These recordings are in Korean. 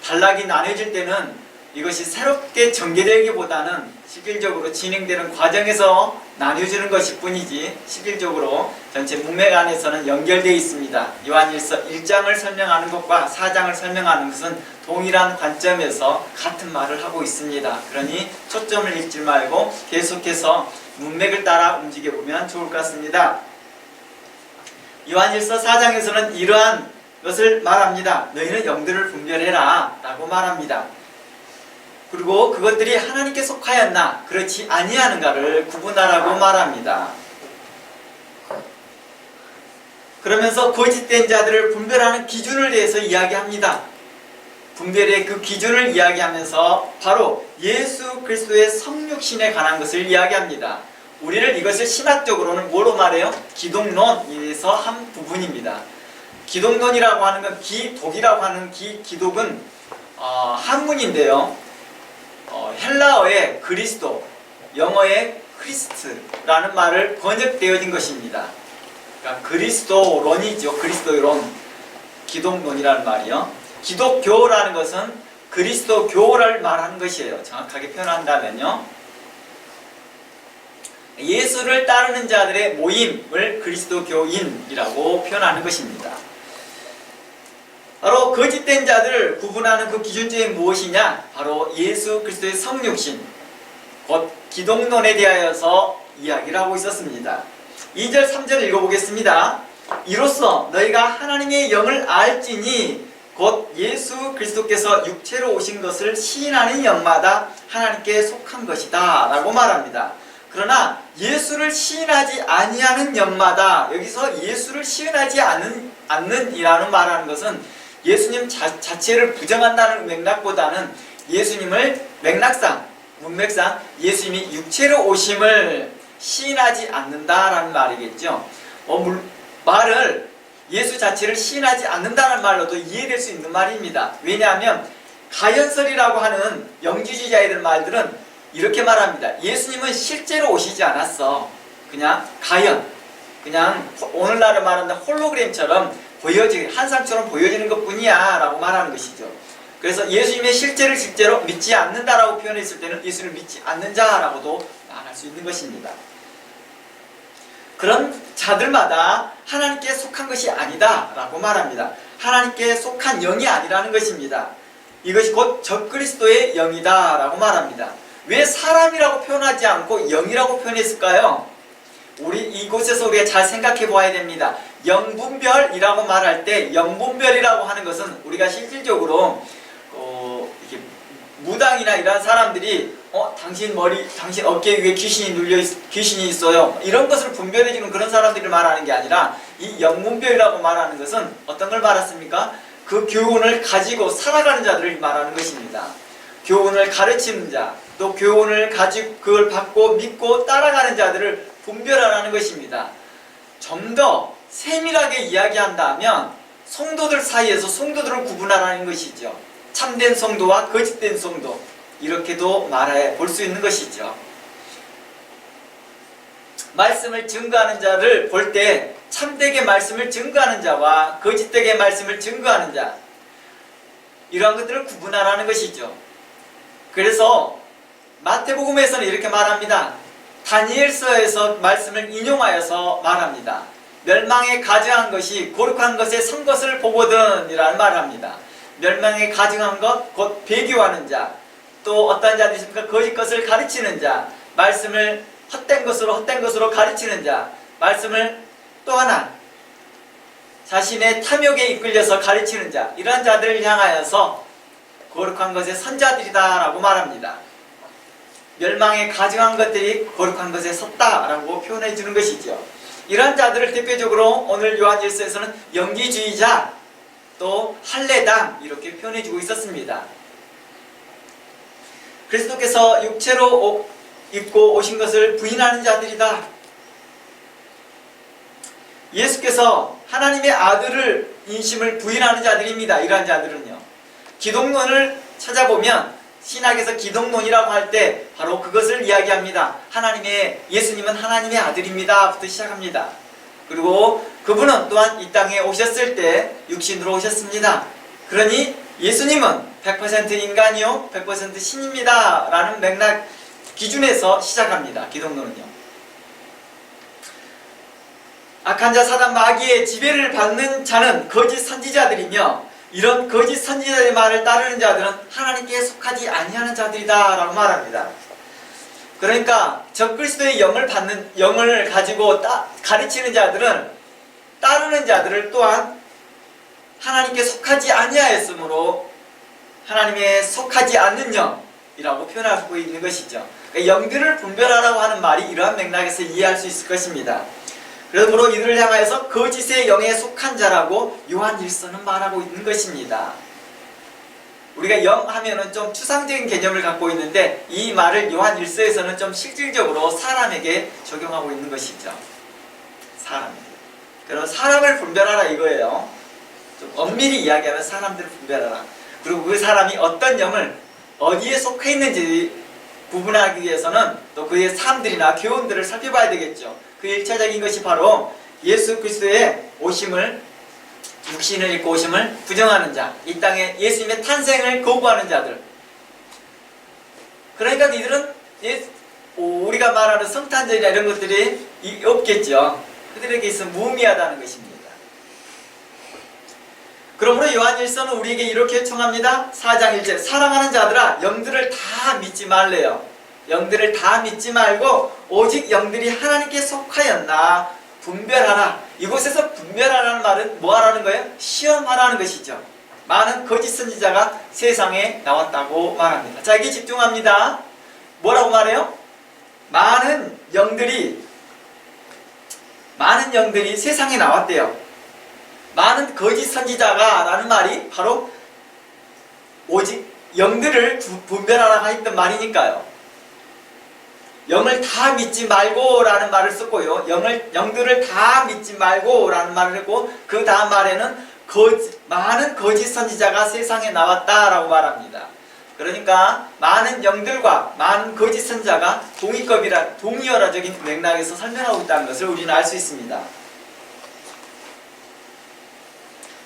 단락이 나눠질 때는 이것이 새롭게 전개되기보다는 실질적으로 진행되는 과정에서 나뉘어지는 것일 뿐이지 실질적으로 전체 문맥 안에서는 연결되어 있습니다. 요한일서 1장을 설명하는 것과 4장을 설명하는 것은 동일한 관점에서 같은 말을 하고 있습니다. 그러니 초점을 잃지 말고 계속해서 문맥을 따라 움직여보면 좋을 것 같습니다. 요한일서 4장에서는 이러한 것을 말합니다. 너희는 영들을 분별해라 라고 말합니다. 그리고 그것들이 하나님께 속하였나 그렇지 아니하는가를 구분하라고 말합니다. 그러면서 거짓된 자들을 분별하는 기준을 대해서 이야기합니다. 분별의 그 기준을 이야기하면서 바로 예수 그리스도의 성육신에 관한 것을 이야기합니다. 우리를 이것을 신학적으로는 뭐로 말해요? 기독론에서 한 부분입니다. 기독론이라고 하는 건 기독이라고 하는 기독은 한문인데요. 헬라어의 그리스도, 영어의 크리스트라는 말을 번역되어진 것입니다. 그러니까 그리스도론이죠. 그리스도론, 기독론이라는 말이요. 기독교라는 것은 그리스도교를 말하는 것이에요. 정확하게 표현한다면요. 예수를 따르는 자들의 모임을 그리스도교인이라고 표현하는 것입니다. 바로 거짓된 자들을 구분하는 그 기준점이 무엇이냐? 바로 예수 그리스도의 성육신, 곧 기독론에 대하여서 이야기를 하고 있었습니다. 2절 3절 읽어보겠습니다. 이로써 너희가 하나님의 영을 알지니 곧 예수 그리스도께서 육체로 오신 것을 시인하는 영마다 하나님께 속한 것이다 라고 말합니다. 그러나 예수를 시인하지 아니하는 영마다, 여기서 예수를 시인하지 않는 이라는 말하는 것은 예수님 자체를 부정한다는 맥락보다는 예수님을 문맥상 예수님이 육체로 오심을 시인하지 않는다라는 말이겠죠. 말을 예수 자체를 시인하지 않는다는 말로도 이해될 수 있는 말입니다. 왜냐하면 가연설이라고 하는 영지주의자애들 말들은 이렇게 말합니다. 예수님은 실제로 오시지 않았어. 그냥 가연, 그냥 오늘날을 말하는 홀로그램처럼 한상처럼 보여지는 것뿐이야 라고 말하는 것이죠. 그래서 예수님의 실제로 믿지 않는다라고 표현했을 때는 예수를 믿지 않는 자라고도 말할 수 있는 것입니다. 그런 자들마다 하나님께 속한 것이 아니다 라고 말합니다. 하나님께 속한 영이 아니라는 것입니다. 이것이 곧 적그리스도의 영이다 라고 말합니다. 왜 사람이라고 표현하지 않고 영이라고 표현했을까요? 이곳에서 우리가 잘 생각해 보아야 됩니다. 영분별이라고 말할 때 영분별이라고 하는 것은 우리가 실질적으로 이렇게 무당이나 이런 사람들이 당신 어깨 위에 귀신이 있어요. 이런 것을 분별해주는 그런 사람들을 말하는 게 아니라 이 영분별이라고 말하는 것은 어떤 걸 말했습니까? 그 교훈을 가지고 살아가는 자들을 말하는 것입니다. 교훈을 가르치는 자, 또 교훈을 가지고 그걸 받고 믿고 따라가는 자들을 분별하라는 것입니다. 좀 더 세밀하게 이야기한다면 성도들 사이에서 성도들을 구분하라는 것이죠. 참된 성도와 거짓된 성도, 이렇게도 말해 볼 수 있는 것이죠. 말씀을 증거하는 자를 볼 때 참되게 말씀을 증거하는 자와 거짓되게 말씀을 증거하는 자, 이러한 것들을 구분하라는 것이죠. 그래서 마태복음에서는 이렇게 말합니다. 다니엘서에서 말씀을 인용하여서 말합니다. 멸망에 가증한 것이 거룩한 것에 선 것을 보거든 이라는 말을 합니다. 멸망에 가증한 것, 곧 배교하는 자, 또 어떤 자들이 있습니까? 거짓 것을 가르치는 자, 말씀을 헛된 것으로 가르치는 자, 말씀을 또 하나 자신의 탐욕에 이끌려서 가르치는 자, 이러한 자들을 향하여서 거룩한 것의 선자들이다 라고 말합니다. 멸망에 가증한 것들이 거룩한 것에 섰다라고 표현해 주는 것이죠. 이러한 자들을 대표적으로 오늘 요한일서에서는 영지주의자, 또 할례당 이렇게 표현해 주고 있었습니다. 그리스도께서 육체로 입고 오신 것을 부인하는 자들이다. 예수께서 하나님의 아들을 인심을 부인하는 자들입니다. 이러한 자들은요. 기독론을 찾아보면 신학에서 기독론이라고 할 때 바로 그것을 이야기합니다. 예수님은 하나님의 아들입니다 부터 시작합니다. 그리고 그분은 또한 이 땅에 오셨을 때 육신으로 오셨습니다. 그러니 예수님은 100% 인간이요 100% 신입니다 라는 맥락 기준에서 시작합니다. 기독론은요. 악한 자 사단 마귀의 지배를 받는 자는 거짓 선지자들이며 이런 거짓 선지자의 말을 따르는 자들은 하나님께 속하지 아니하는 자들이다 라고 말합니다. 그러니까 적그리스도의 영을 가지고 가르치는 자들은 따르는 자들을 또한 하나님께 속하지 아니하였으므로 하나님의 속하지 않는 영이라고 표현하고 있는 것이죠. 그러니까 영들을 분별하라고 하는 말이 이러한 맥락에서 이해할 수 있을 것입니다. 그러므로 이들을 향하여서 거짓의 영에 속한 자라고 요한일서는 말하고 있는 것입니다. 우리가 영 하면은 좀 추상적인 개념을 갖고 있는데 이 말을 요한일서에서는 좀 실질적으로 사람에게 적용하고 있는 것이죠. 사람에게. 그럼 사람을 분별하라 이거예요. 좀 엄밀히 이야기하면 사람들을 분별하라. 그리고 그 사람이 어떤 영을 어디에 속해 있는지 구분하기 위해서는 또 그의 삶들이나 교훈들을 살펴봐야 되겠죠. 그 일차적인 것이 바로 예수 그리스도의 오심을, 육신을 입고 오심을 부정하는 자, 이 땅에 예수님의 탄생을 거부하는 자들. 그러니까 이들은 우리가 말하는 성탄절이나 이런 것들이 없겠죠. 그들에게 있어 무의미하다는 것입니다. 그러므로 요한일서는 우리에게 이렇게 요청합니다. 4장 1절 사랑하는 자들아 영들을 다 믿지 말래요. 영들을 다 믿지 말고 오직 영들이 하나님께 속하였나 분별하라. 이곳에서 분별하라는 말은 뭐 하라는 거예요? 시험하라는 것이죠. 많은 거짓 선지자가 세상에 나왔다고 말합니다. 자, 여기 집중합니다. 뭐라고 말해요? 많은 영들이 세상에 나왔대요. 많은 거짓 선지자가 라는 말이 바로 오직 영들을 분별하라 했던 말이니까요. 영을 다 믿지 말고 라는 말을 썼고요. 영들을 다 믿지 말고 라는 말을 했고 그 다음 말에는 많은 거짓 선지자가 세상에 나왔다라고 말합니다. 그러니까 많은 영들과 많은 거짓 선지자가 동의어라적인 맥락에서 설명하고 있다는 것을 우리는 알 수 있습니다.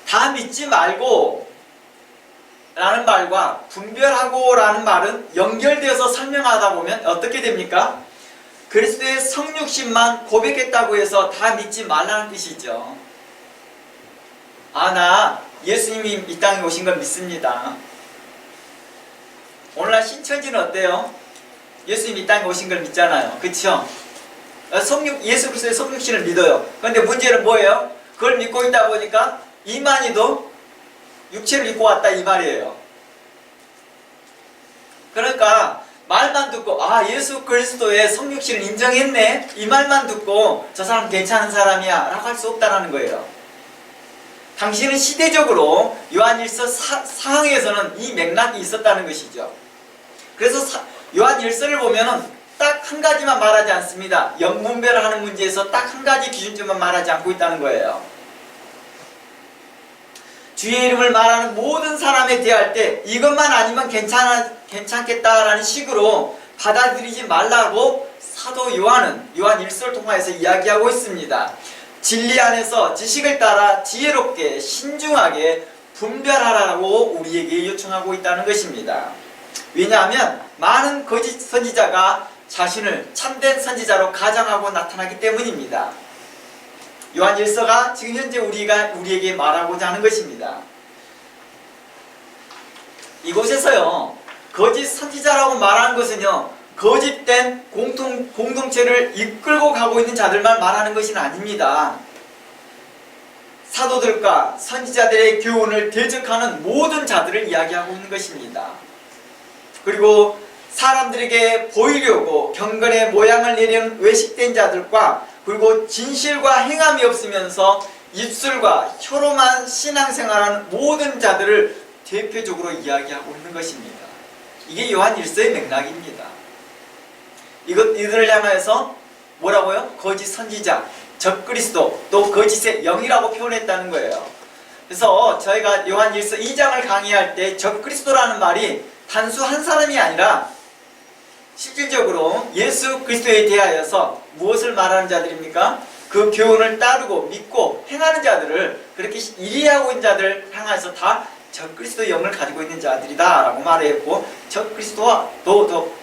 다 믿지 말고 라는 말과 분별하고 라는 말은 연결되어서 설명하다 보면 어떻게 됩니까? 그리스도의 성육신만 고백했다고 해서 다 믿지 말라는 뜻이죠. 나 예수님이 이 땅에 오신 걸 믿습니다. 오늘날 신천지는 어때요? 예수님이 이 땅에 오신 걸 믿잖아요. 그쵸? 예수 그리스도의 성육신을 믿어요. 그런데 문제는 뭐예요? 그걸 믿고 있다 보니까 이만희도 육체를 입고 왔다 이 말이에요. 그러니까 말만 듣고 예수 그리스도의 성육신을 인정했네 이 말만 듣고 저 사람 괜찮은 사람이야 라고 할 수 없다는 거예요. 당시는 시대적으로 요한일서 상황에서는 이 맥락이 있었다는 것이죠. 그래서 요한일서를 보면은 딱 한 가지만 말하지 않습니다. 영분별을 하는 문제에서 딱 한 가지 기준점만 말하지 않고 있다는 거예요. 주의 이름을 말하는 모든 사람에 대할 때 이것만 아니면 괜찮겠다라는 식으로 받아들이지 말라고 사도 요한은 요한일서를 통해서 이야기하고 있습니다. 진리 안에서 지식을 따라 지혜롭게 신중하게 분별하라고 우리에게 요청하고 있다는 것입니다. 왜냐하면 많은 거짓 선지자가 자신을 참된 선지자로 가장하고 나타나기 때문입니다. 요한일서가 지금 현재 우리에게 말하고자 하는 것입니다. 이곳에서요, 거짓 선지자라고 말하는 것은요, 거짓된 공동체를 이끌고 가고 있는 자들만 말하는 것은 아닙니다. 사도들과 선지자들의 교훈을 대적하는 모든 자들을 이야기하고 있는 것입니다. 그리고 사람들에게 보이려고 경건의 모양을 내려는 외식된 자들과 그리고 진실과 행함이 없으면서 입술과 혀로만 신앙생활하는 모든 자들을 대표적으로 이야기하고 있는 것입니다. 이게 요한일서의 맥락입니다. 이들을 향해서 뭐라고요? 거짓 선지자, 적그리스도, 또 거짓의 영이라고 표현했다는 거예요. 그래서 저희가 요한일서 2장을 강의할 때 적그리스도라는 말이 단수 한 사람이 아니라 실질적으로 예수 그리스도에 대하여서 무엇을 말하는 자들입니까? 그 교훈을 따르고 믿고 행하는 자들을 그렇게 이해하고 있는 자들을 향해서 다 적그리스도의 영을 가지고 있는 자들이다 라고 말했고,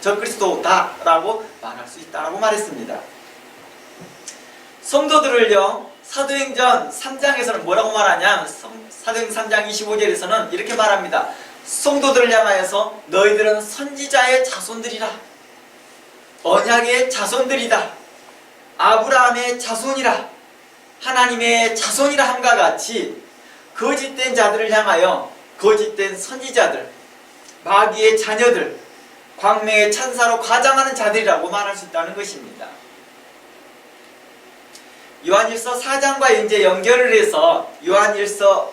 적그리스도다라고 말할 수 있다라고 말했습니다. 성도들을요, 사도행전 3장에서는 뭐라고 말하냐? 사도행전 3장 25절에서는 이렇게 말합니다. 성도들을 향하여서 너희들은 선지자의 자손들이라, 언약의 자손들이다, 아브라함의 자손이라, 하나님의 자손이라 함과 같이 거짓된 자들을 향하여 거짓된 선지자들, 마귀의 자녀들, 광명의 천사로 과장하는 자들이라고 말할 수 있다는 것입니다. 요한일서 4장과 이제 연결을 해서 요한일서에서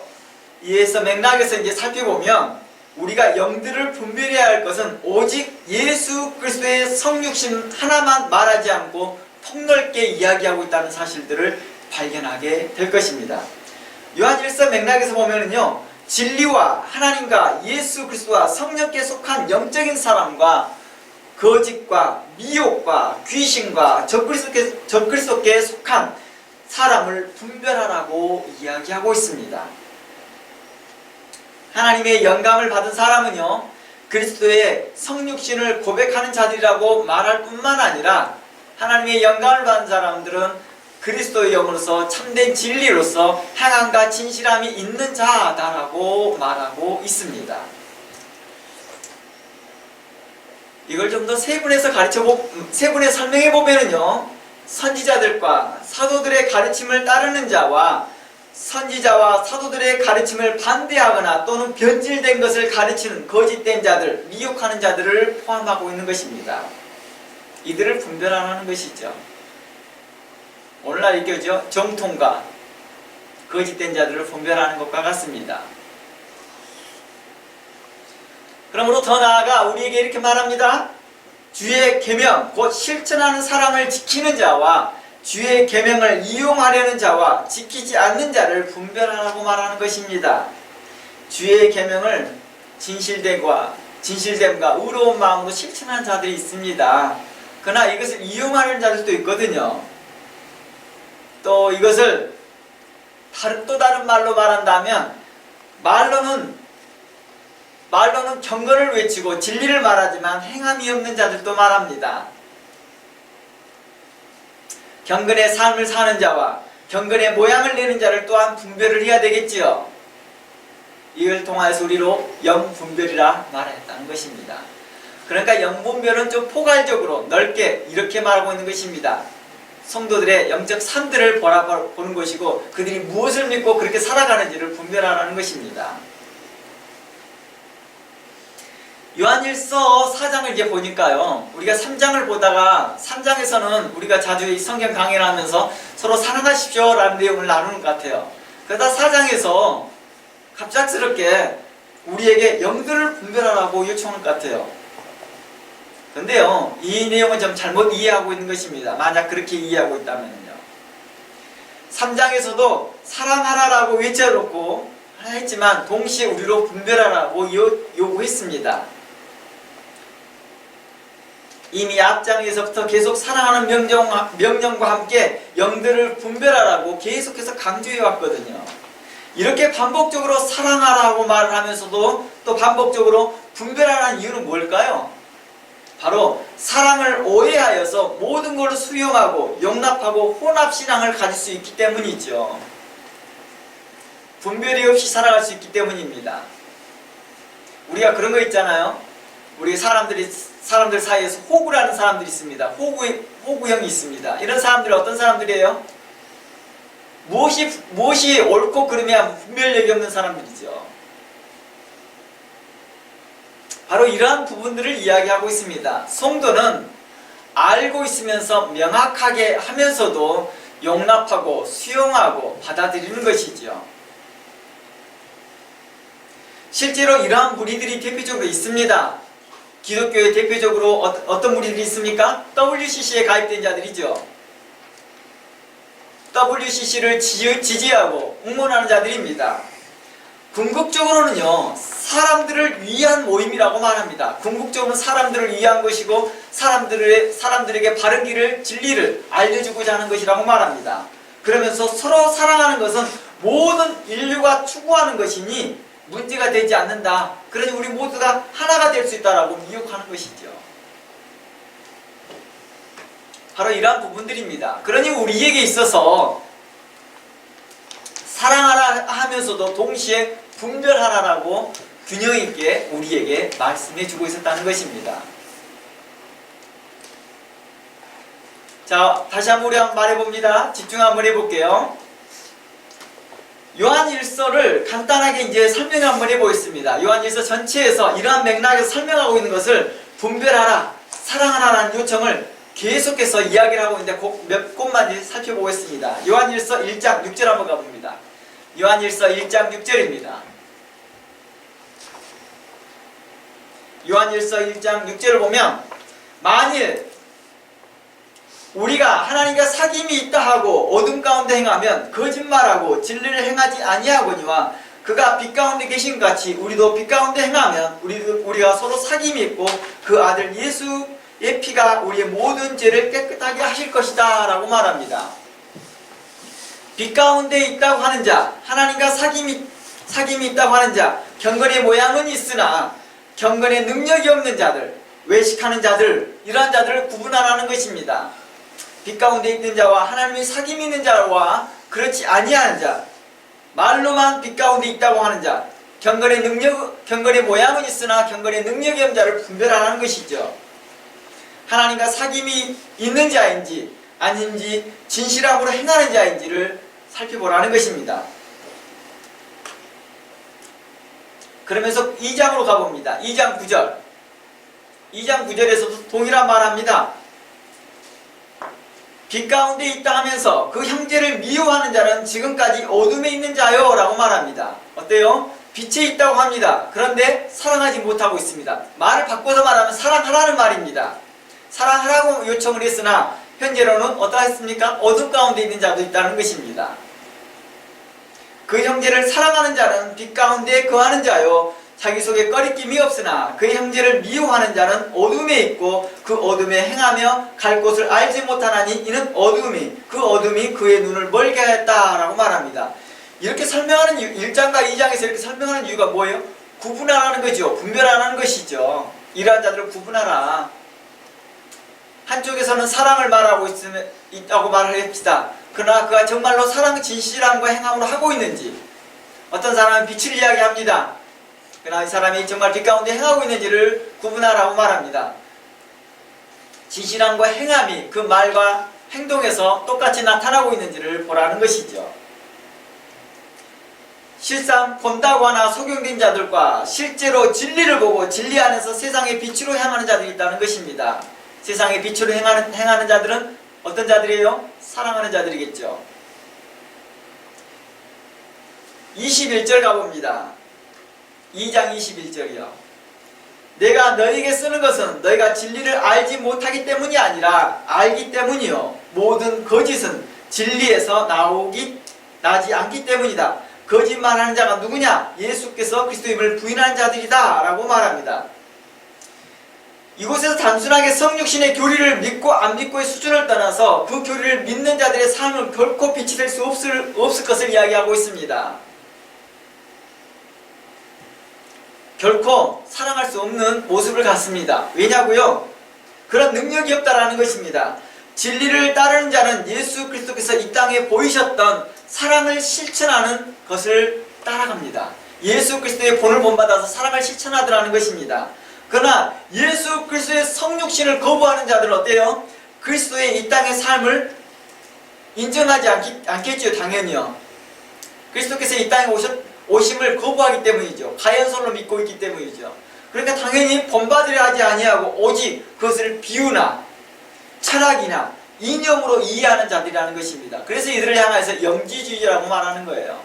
맥락에서 이제 살펴보면, 우리가 영들을 분별해야 할 것은 오직 예수 그리스도의 성육신 하나만 말하지 않고 폭넓게 이야기하고 있다는 사실들을 발견하게 될 것입니다. 요한일서 맥락에서 보면은요, 진리와 하나님과 예수 그리스도와 성령께 속한 영적인 사람과 거짓과 미혹과 귀신과 적그리스도께 속한 사람을 분별하라고 이야기하고 있습니다. 하나님의 영감을 받은 사람은요, 그리스도의 성육신을 고백하는 자들이라고 말할 뿐만 아니라, 하나님의 영감을 받은 사람들은 그리스도의 영으로서 참된 진리로서 행함과 진실함이 있는 자다라고 말하고 있습니다. 이걸 좀 더 세분해서 설명해 보면은요, 선지자들과 사도들의 가르침을 따르는 자와 선지자와 사도들의 가르침을 반대하거나 또는 변질된 것을 가르치는 거짓된 자들, 미혹하는 자들을 포함하고 있는 것입니다. 이들을 분별하는 것이죠. 오늘날 이렇게 정통과 거짓된 자들을 분별하는 것과 같습니다. 그러므로 더 나아가 우리에게 이렇게 말합니다. 주의 계명, 곧 실천하는 사랑을 지키는 자와 주의 계명을 이용하려는 자와 지키지 않는 자를 분별하라고 말하는 것입니다. 주의 계명을 진실됨과 의로운 마음으로 실천하는 자들이 있습니다. 그러나 이것을 이용하려는 자들도 있거든요. 또 이것을 또 다른 말로 말한다면, 말로는 경건을 외치고 진리를 말하지만 행함이 없는 자들도 말합니다. 경건의 삶을 사는 자와 경건의 모양을 내는 자를 또한 분별을 해야 되겠지요. 이걸 통하여서 우리로 영분별이라 말했다는 것입니다. 그러니까 영분별은 좀 포괄적으로 넓게 이렇게 말하고 있는 것입니다. 성도들의 영적 삶들을 보는 것이고, 그들이 무엇을 믿고 그렇게 살아가는지를 분별하라는 것입니다. 요한일서 4장을 이제 보니까요, 우리가 3장을 보다가 3장에서는 우리가 자주 이 성경 강의를 하면서 서로 사랑하십시오 라는 내용을 나누는 것 같아요. 그러다 4장에서 갑작스럽게 우리에게 영들을 분별하라고 요청할 것 같아요. 근데요, 이 내용은 좀 잘못 이해하고 있는 것입니다. 만약 그렇게 이해하고 있다면요. 3장에서도 사랑하라라고 외쳐놓고 했지만 동시에 우리로 분별하라고 요구했습니다. 이미 앞장에서부터 계속 사랑하는 명령과 함께 영들을 분별하라고 계속해서 강조해 왔거든요. 이렇게 반복적으로 사랑하라고 말을 하면서도 또 반복적으로 분별하라는 이유는 뭘까요? 바로 사랑을 오해하여서 모든 것을 수용하고 용납하고 혼합신앙을 가질 수 있기 때문이죠. 분별이 없이 살아갈 수 있기 때문입니다. 우리가 그런 거 있잖아요. 우리 사람들 사이에서 호구라는 사람들이 있습니다. 호구형이 있습니다. 이런 사람들이 어떤 사람들이에요? 무엇이 옳고 그름이야 분별력이 없는 사람들이죠. 바로 이러한 부분들을 이야기하고 있습니다. 성도는 알고 있으면서 명확하게 하면서도 용납하고 수용하고 받아들이는 것이죠. 실제로 이러한 무리들이 대표적으로 있습니다. 기독교의 대표적으로 어떤 무리들이 있습니까? WCC에 가입된 자들이죠. WCC를 지지하고 응원하는 자들입니다. 궁극적으로는요, 사람들을 위한 모임이라고 말합니다. 궁극적으로는 사람들을 위한 것이고 사람들에게 바른 길을, 진리를 알려주고자 하는 것이라고 말합니다. 그러면서 서로 사랑하는 것은 모든 인류가 추구하는 것이니 문제가 되지 않는다. 그러니 우리 모두가 하나가 될 수 있다라고 미혹하는 것이죠. 바로 이러한 부분들입니다. 그러니 우리에게 있어서 사랑하라 하면서도 동시에 분별하라라고 균형 있게 우리에게 말씀해 주고 있었다는 것입니다. 자, 다시 한번 우리 한번 말해봅니다. 집중 한번 해볼게요. 요한일서를 간단하게 이제 설명 한번 해보겠습니다. 요한일서 전체에서 이러한 맥락에서 설명하고 있는 것을 분별하라, 사랑하라라는 요청을 계속해서 이야기를 하고 있는데 몇 곳만 이제 살펴보겠습니다. 요한일서 1장 6절 한번 가봅니다. 요한일서 1장 6절입니다. 요한일서 1장 6절을 보면 만일 우리가 하나님과 사귐이 있다 하고 어둠 가운데 행하면 거짓말하고 진리를 행하지 아니하거니와 그가 빛 가운데 계신 같이 우리도 빛 가운데 행하면 우리가 서로 사귐이 있고 그 아들 예수의 피가 우리의 모든 죄를 깨끗하게 하실 것이다 라고 말합니다. 빛 가운데 있다고 하는 자, 하나님과 사귐이 있다고 하는 자, 경건의 모양은 있으나 경건의 능력이 없는 자들, 외식하는 자들, 이러한 자들을 구분하라는 것입니다. 빛 가운데 있는 자와 하나님의 사귐이 있는 자와 그렇지 아니하는 자, 말로만 빛 가운데 있다고 하는 자, 경건의 모양은 있으나 경건의 능력이 없는 자를 분별하라는 것이죠. 하나님과 사귐이 있는 자인지 아닌지 진실함으로 행하는 자인지를 살펴보라는 것입니다. 그러면서 2장으로 가봅니다. 2장 9절. 2장 9절에서도 동일한 말합니다. 빛 가운데 있다 하면서 그 형제를 미워하는 자는 지금까지 어둠에 있는 자요 라고 말합니다. 어때요? 빛에 있다고 합니다. 그런데 사랑하지 못하고 있습니다. 말을 바꿔서 말하면 사랑하라는 말입니다. 사랑하라고 요청을 했으나 현재로는 어떠했습니까? 어둠 가운데 있는 자도 있다는 것입니다. 그 형제를 사랑하는 자는 빛 가운데 거하는 자요 자기 속에 꺼리낌이 없으나 그 형제를 미워하는 자는 어둠에 있고 그 어둠에 행하며 갈 곳을 알지 못하나니 이는 그 어둠이 그의 눈을 멀게 하였다라고 말합니다. 이렇게 설명하는 1장과 2장에서 이렇게 설명하는 이유가 뭐예요? 구분하라는 거죠. 분별하라는 것이죠. 이러한 자들을 구분하라. 한쪽에서는 사랑을 말하고 있다고 말을 합시다. 그러나 그가 정말로 사랑 진실함과 행함으로 하고 있는지, 어떤 사람은 빛을 이야기합니다. 그러나 이 사람이 정말 빛 가운데 행하고 있는지를 구분하라고 말합니다. 진실함과 행함이 그 말과 행동에서 똑같이 나타나고 있는지를 보라는 것이죠. 실상 본다고 하나 속용된 자들과 실제로 진리를 보고 진리 안에서 세상의 빛으로 향하는 자들이 있다는 것입니다. 세상의 빛으로 행하는 자들은 어떤 자들이에요? 사랑하는 자들이겠죠. 21절 가봅니다. 2장 21절이요. 내가 너희에게 쓰는 것은 너희가 진리를 알지 못하기 때문이 아니라 알기 때문이요. 모든 거짓은 진리에서 나지 않기 때문이다. 거짓말하는 자가 누구냐? 예수께서 그리스도임을 부인하는 자들이다 라고 말합니다. 이곳에서 단순하게 성육신의 교리를 믿고 안 믿고의 수준을 떠나서 그 교리를 믿는 자들의 삶은 결코 빛이 될 수 없을 것을 이야기하고 있습니다. 결코 사랑할 수 없는 모습을 갖습니다. 왜냐고요? 그런 능력이 없다라는 것입니다. 진리를 따르는 자는 예수 그리스도께서 이 땅에 보이셨던 사랑을 실천하는 것을 따라갑니다. 예수 그리스도의 본을 본받아서 사랑을 실천하더라는 것입니다. 그러나 예수 그리스도의 성육신을 거부하는 자들은 어때요? 그리스도의 이 땅의 삶을 인정하지 않겠죠. 당연히요. 그리스도께서 이 땅에 오심을 거부하기 때문이죠. 가연설로 믿고 있기 때문이죠. 그러니까 당연히 본받으려 하지 아니하고 오직 그것을 비유나 철학이나 이념으로 이해하는 자들이라는 것입니다. 그래서 이들을 향해서 영지주의라고 말하는 거예요.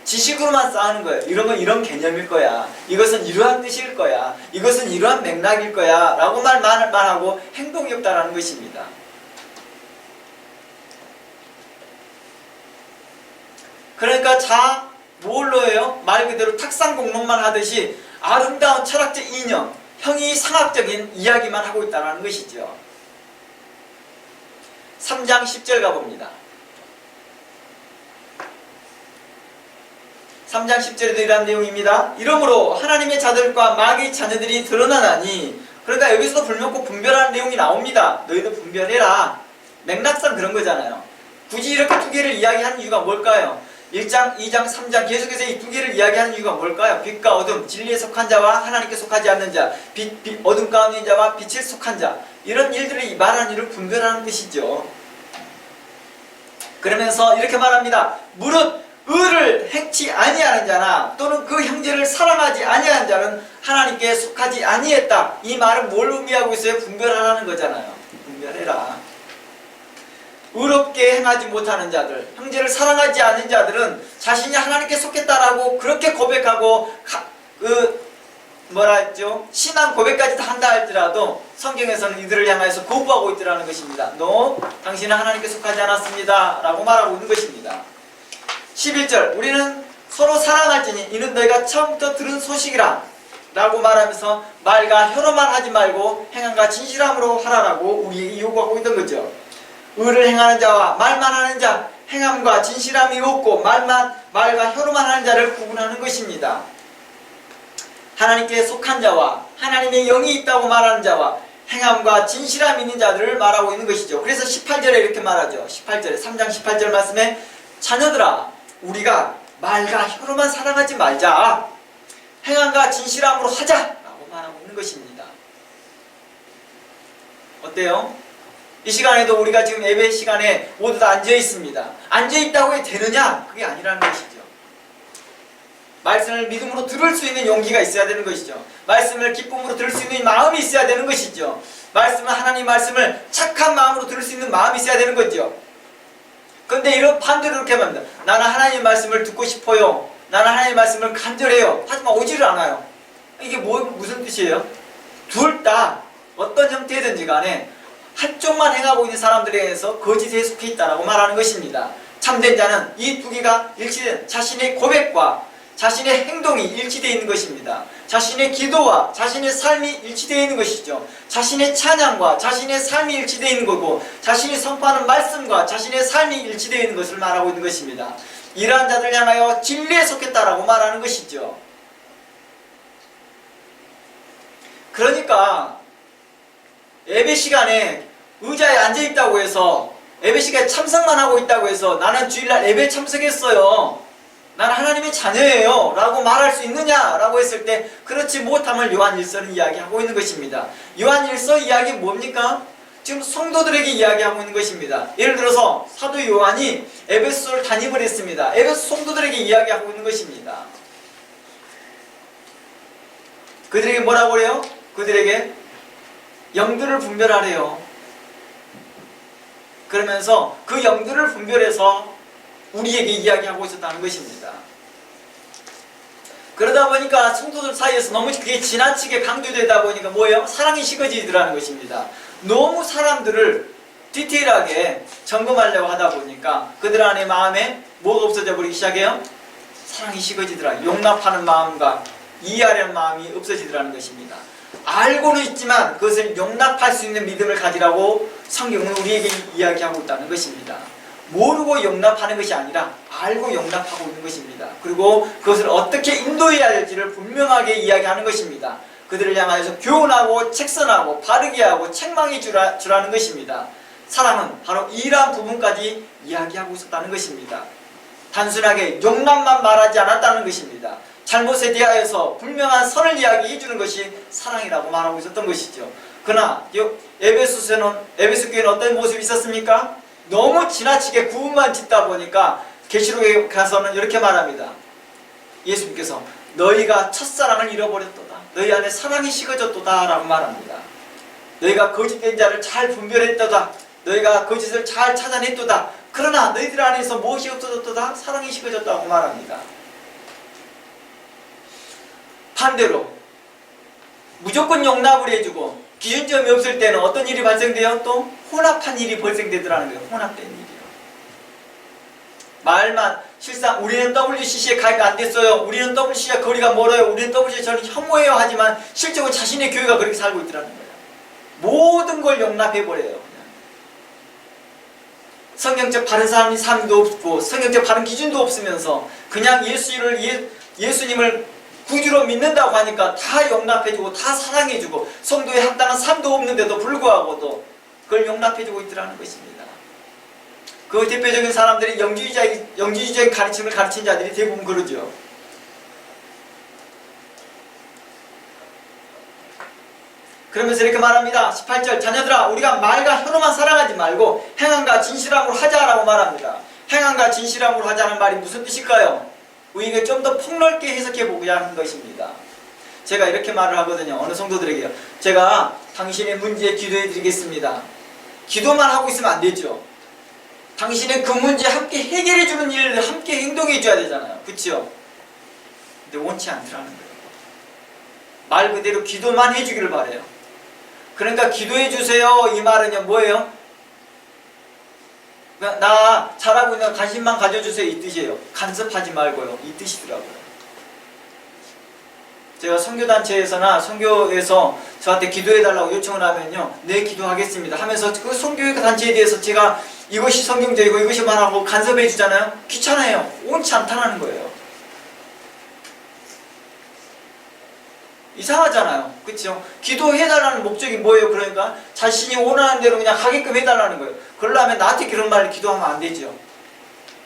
지식으로만 쌓는 거예요. 이런 건 이런 개념일 거야. 이것은 이러한 뜻일 거야. 이것은 이러한 맥락일 거야. 라고 말하고 행동이 없다라는 것입니다. 그러니까 뭘로 해요? 말 그대로 탁상공론만 하듯이 아름다운 철학적 이념, 형이상학적인 이야기만 하고 있다는 것이죠. 3장 10절 가봅니다. 3장 10절에도 이러한 내용입니다. 이러므로 하나님의 자들과 마귀의 자녀들이 드러나나니, 그러니까 여기서도 불명코 분별하는 내용이 나옵니다. 너희도 분별해라. 맥락상 그런 거잖아요. 굳이 이렇게 두 개를 이야기하는 이유가 뭘까요? 1장, 2장, 3장 계속해서 이 두 개를 이야기하는 이유가 뭘까요? 빛과 어둠, 진리에 속한 자와 하나님께 속하지 않는 자, 어둠 가운데 있는 자와 빛에 속한 자, 이런 일들을 말하는 일을 분별하는 뜻이죠. 그러면서 이렇게 말합니다. 무릇 의를 행치 아니하는 자나 또는 그 형제를 사랑하지 아니하는 자는 하나님께 속하지 아니했다. 이 말은 뭘 의미하고 있어요? 분별하라는 거잖아요. 분별해라. 의롭게 행하지 못하는 자들, 형제를 사랑하지 않는 자들은 자신이 하나님께 속했다라고 그렇게 고백하고 뭐라 했죠? 신앙 고백까지 다 한다 할지라도 성경에서는 이들을 향해서 거부하고 있더라는 것입니다. 너 당신은 하나님께 속하지 않았습니다 라고 말하고 있는 것입니다. 11절, 우리는 서로 사랑할지니 이는 너희가 처음부터 들은 소식이라 라고 말하면서 말과 혀로만 하지 말고 행함과 진실함으로 하라라고 우리에게 요구하고 있던 거죠. 의를 행하는 자와 말만 하는 자, 행함과 진실함이 없고 말과 혀로만 하는 자를 구분하는 것입니다. 하나님께 속한 자와 하나님의 영이 있다고 말하는 자와 행함과 진실함이 있는 자들을 말하고 있는 것이죠. 그래서 18절에 이렇게 말하죠. 18절에 3장 18절 말씀에 자녀들아 우리가 말과 혀로만 사랑하지 말자, 행함과 진실함으로 하자 라고 말하고 있는 것입니다. 어때요? 이 시간에도 우리가 지금 예배 시간에 모두 다 앉아 있습니다. 앉아 있다고 해 되느냐? 그게 아니라는 것이죠. 말씀을 믿음으로 들을 수 있는 용기가 있어야 되는 것이죠. 말씀을 기쁨으로 들을 수 있는 마음이 있어야 되는 것이죠. 하나님 말씀을 착한 마음으로 들을 수 있는 마음이 있어야 되는 거죠. 그런데 이런 반대로 이렇게 말합니다. 나는 하나님 말씀을 듣고 싶어요. 나는 하나님 말씀을 간절해요. 하지만 오지를 않아요. 이게 무슨 뜻이에요? 둘 다 어떤 형태든지 간에 한쪽만 행하고 있는 사람들에 의해서 거짓에 속해 있다라고 말하는 것입니다. 참된 자는 이 두 개가 일치된 자신의 고백과 자신의 행동이 일치되어 있는 것입니다. 자신의 기도와 자신의 삶이 일치되어 있는 것이죠. 자신의 찬양과 자신의 삶이 일치되어 있는 거고, 자신이 선포하는 말씀과 자신의 삶이 일치되어 있는 것을 말하고 있는 것입니다. 이러한 자들 향하여 진리에 속했다라고 말하는 것이죠. 그러니까 예배 시간에 의자에 앉아있다고 해서, 예배 시간에 참석만 하고 있다고 해서 나는 주일날 예배에 참석했어요, 나는 하나님의 자녀예요 라고 말할 수 있느냐 라고 했을 때 그렇지 못함을 요한일서는 이야기하고 있는 것입니다. 요한일서 이야기 뭡니까? 지금 성도들에게 이야기하고 있는 것입니다. 예를 들어서 사도 요한이 에베소를 담임을 했습니다. 에베소 성도들에게 이야기하고 있는 것입니다. 그들에게 뭐라고 그래요? 그들에게 영들을 분별하래요. 그러면서 그 영들을 분별해서 우리에게 이야기하고 있었다는 것입니다. 그러다 보니까 성도들 사이에서 너무 그게 지나치게 강조되다 보니까 뭐예요? 사랑이 식어지더라는 것입니다. 너무 사람들을 디테일하게 점검하려고 하다 보니까 그들 안에 마음에 뭐가 없어져 버리기 시작해요? 사랑이 식어지더라. 용납하는 마음과 이해하려는 마음이 없어지더라는 것입니다. 알고는 있지만 그것을 용납할 수 있는 믿음을 가지라고 성경은 우리에게 이야기하고 있다는 것입니다. 모르고 용납하는 것이 아니라 알고 용납하고 있는 것입니다. 그리고 그것을 어떻게 인도해야 할지를 분명하게 이야기하는 것입니다. 그들을 향하여서 교훈하고 책선하고 바르게 하고 책망해 주라는 것입니다. 사랑은 바로 이러한 부분까지 이야기하고 있었다는 것입니다. 단순하게 용납만 말하지 않았다는 것입니다. 잘못에 대하여서 분명한 선을 이야기해 주는 것이 사랑이라고 말하고 있었던 것이죠. 그러나 에베소 교회는 어떤 모습이 있었습니까? 너무 지나치게 구분만 짓다 보니까 계시록에 가서는 이렇게 말합니다. 예수님께서 너희가 첫사랑을 잃어버렸도다, 너희 안에 사랑이 식어졌도다 라고 말합니다. 너희가 거짓된 자를 잘 분별했도다, 너희가 거짓을 잘 찾아냈도다, 그러나 너희들 안에서 무엇이 없어졌도다? 사랑이 식어졌다고 말합니다. 반대로 무조건 용납을 해주고 기준점이 없을 때는 어떤 일이 발생돼요? 또 혼합한 일이 발생되더라는 거예요. 혼합된 일이요. 말만, 실상 우리는 WCC에 가입 안 됐어요, 우리는 WCC와 거리가 멀어요, 우리는 WCC 저는 혐오해요 하지만 실제로 자신의 교회가 그렇게 살고 있더라는 거예요. 모든 걸 용납해버려요. 성경적 바른 사람이 삶도 없고 성경적 바른 기준도 없으면서 그냥 예수님을 구주로 믿는다고 하니까 다 용납해주고 다 사랑해주고 성도에 합당한 삶도 없는데도 불구하고도 그걸 용납해주고 있더라는 것입니다. 그 대표적인 사람들이 영주주의적인 가르침을 가르친 자들이 대부분 그러죠. 그러면서 이렇게 말합니다. 18절, 자녀들아 우리가 말과 혀로만 사랑하지 말고 행함과 진실함으로 하자라고 말합니다. 행함과 진실함으로 하자는 말이 무슨 뜻일까요? 우리에게 좀 더 폭넓게 해석해 보고자 하는 것입니다. 제가 이렇게 말을 하거든요. 어느 성도들에게요. 제가 당신의 문제에 기도해 드리겠습니다. 기도만 하고 있으면 안 되죠. 당신의 그 문제 함께 해결해 주는 일을 함께 행동해 줘야 되잖아요. 그렇죠? 근데 원치 않더라는 거예요. 말 그대로 기도만 해주기를 바래요. 그러니까 기도해 주세요 이 말은요 뭐예요? 나 잘하고 있는 관심만 가져주세요 이 뜻이에요. 간섭하지 말고요 이 뜻이더라고요. 제가 선교단체에서나 선교에서 저한테 기도해달라고 요청을 하면요 네 기도하겠습니다 하면서 그 선교단체에 대해서 제가 이것이 성경적이고 이것이 말하고 간섭해 주잖아요. 귀찮아요. 옳지 않다는 거예요. 이상하잖아요. 그렇죠? 기도해달라는 목적이 뭐예요? 그러니까 자신이 원하는 대로 그냥 하게끔 해달라는 거예요. 그러려면 나한테 그런 말을 기도하면 안 되죠.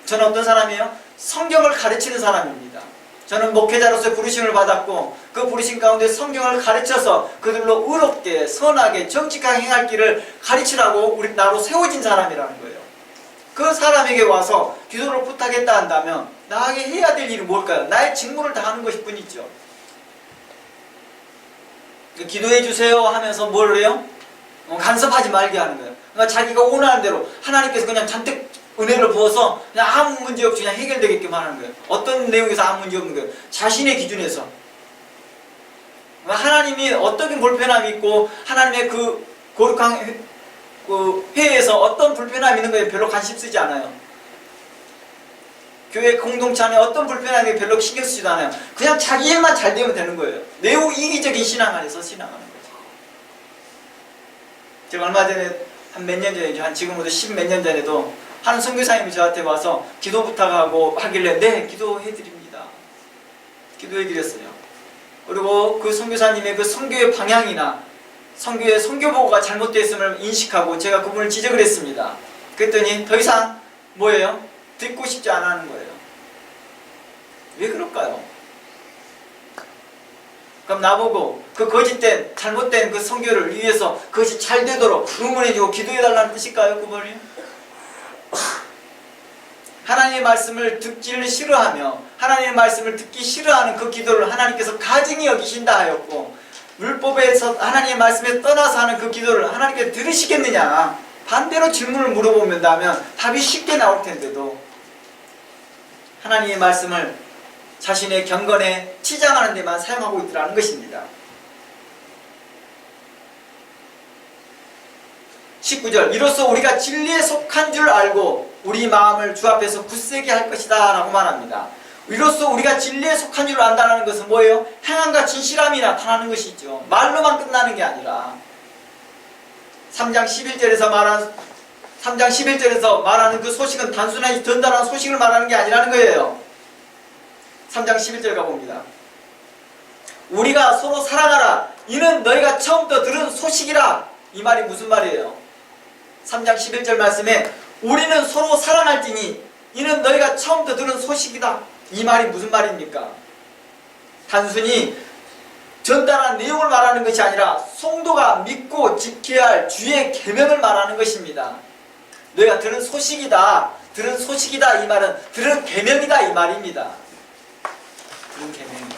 저는 어떤 사람이에요? 성경을 가르치는 사람입니다. 저는 목회자로서 부르심을 받았고 그 부르심 가운데 성경을 가르쳐서 그들로 의롭게 선하게 정직하게 행할 길을 가르치라고 나로 세워진 사람이라는 거예요. 그 사람에게 와서 기도를 부탁했다 한다면 나에게 해야 될 일이 뭘까요? 나의 직무를 다하는 것일 뿐이죠. 기도해 주세요 하면서 뭘 해요? 간섭하지 말게 하는 거예요. 그러니까 자기가 원하는 대로 하나님께서 그냥 잔뜩 은혜를 부어서 그냥 아무 문제 없이 그냥 해결되게끔 하는 거예요. 어떤 내용에서 아무 문제 없는 거예요? 자신의 기준에서. 하나님이 어떤 불편함이 있고 하나님의 그 거룩한 회에서 어떤 불편함이 있는 거에 별로 관심 쓰지 않아요. 교회 공동체 안에 어떤 불편함이 별로 신경 쓰지도 않아요. 그냥 자기 일만 잘 되면 되는 거예요. 매우 이기적인 신앙 안에서 신앙하는 거죠. 제가 얼마 전에 한 몇 년 전에 한 지금부터 10몇 년 전에도 한 선교사님이 저한테 와서 기도 부탁하고 하길래 네 기도해드립니다. 기도해드렸어요. 그리고 그 선교사님의 그 선교의 방향이나 선교의 선교보고가 잘못됐음을 인식하고 제가 그분을 지적을 했습니다. 그랬더니 더 이상 뭐예요? 듣고 싶지 않아 하는 거예요. 왜 그럴까요? 그럼 나보고 그 거짓된 잘못된 그 선교를 위해서 그것이 잘 되도록 응원해주고 기도해달라는 뜻일까요? 그분이? 하나님의 말씀을 듣기를 싫어하며 하나님의 말씀을 듣기 싫어하는 그 기도를 하나님께서 가증히 여기신다 하였고 율법에서 하나님의 말씀에 떠나서 하는 그 기도를 하나님께 들으시겠느냐? 반대로 질문을 물어보면 답이 쉽게 나올 텐데도 하나님의 말씀을 자신의 경건에 치장하는 데만 사용하고 있더라는 것입니다. 19절 이로써 우리가 진리에 속한 줄 알고 우리 마음을 주 앞에서 굳세게 할 것이다 라고 말합니다. 이로써 우리가 진리에 속한 줄 안다는 것은 뭐예요? 행함과 진실함이 나타나는 것이죠. 말로만 끝나는 게 아니라 3장 11절에서 말하는 그 소식은 단순하게 전달한 소식을 말하는 게 아니라는 거예요. 3장 11절 가봅니다. 우리가 서로 사랑하라. 이는 너희가 처음부터 들은 소식이라. 이 말이 무슨 말이에요? 3장 11절 말씀에 우리는 서로 사랑할지니 이는 너희가 처음부터 들은 소식이다. 이 말이 무슨 말입니까? 단순히 전달한 내용을 말하는 것이 아니라 성도가 믿고 지켜야 할 주의 계명을 말하는 것입니다. 너희가 들은 소식이다. 들은 소식이다. 이 말은 들은 계명이다. 이 말입니다. 들은 계명이다.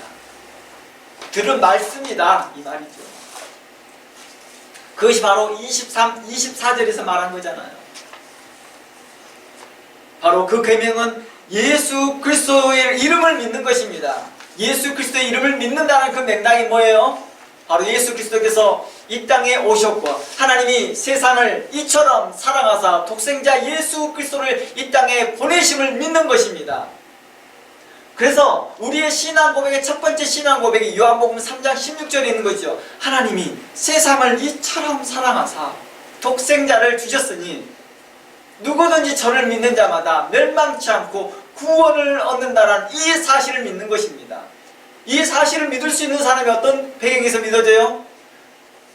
들은 말씀이다. 이 말이죠. 그것이 바로 24절에서 말한 거잖아요. 바로 그 계명은 예수 그리스도의 이름을 믿는 것입니다. 예수 그리스도의 이름을 믿는다는 그 맥락이 뭐예요? 바로 예수 그리스도께서 이 땅에 오셨고 하나님이 세상을 이처럼 사랑하사 독생자 예수 그리스도를 이 땅에 보내심을 믿는 것입니다. 그래서 우리의 신앙 고백의 첫 번째 신앙 고백이 요한복음 3장 16절에 있는 거죠. 하나님이 세상을 이처럼 사랑하사 독생자를 주셨으니 누구든지 저를 믿는 자마다 멸망치 않고 구원을 얻는다라는 이 사실을 믿는 것입니다. 이 사실을 믿을 수 있는 사람이 어떤 배경에서 믿어져요?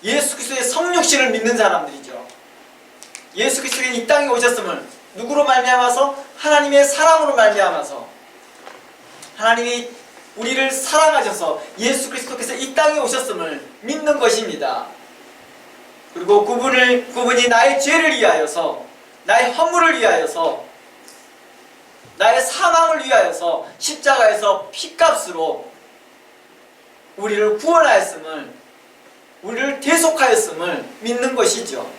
예수 그리스도의 성육신을 믿는 사람들이죠. 예수 그리스도가 이 땅에 오셨음을 누구로 말미암아서? 하나님의 사랑으로 말미암아서, 하나님이 우리를 사랑하셔서 예수 그리스도께서 이 땅에 오셨음을 믿는 것입니다. 그리고 그분이 나의 죄를 위하여서, 나의 허물을 위하여서, 나의 사망을 위하여서 십자가에서 피값으로 우리를 구원하였음을, 우리를 대속하였음을 믿는 것이죠.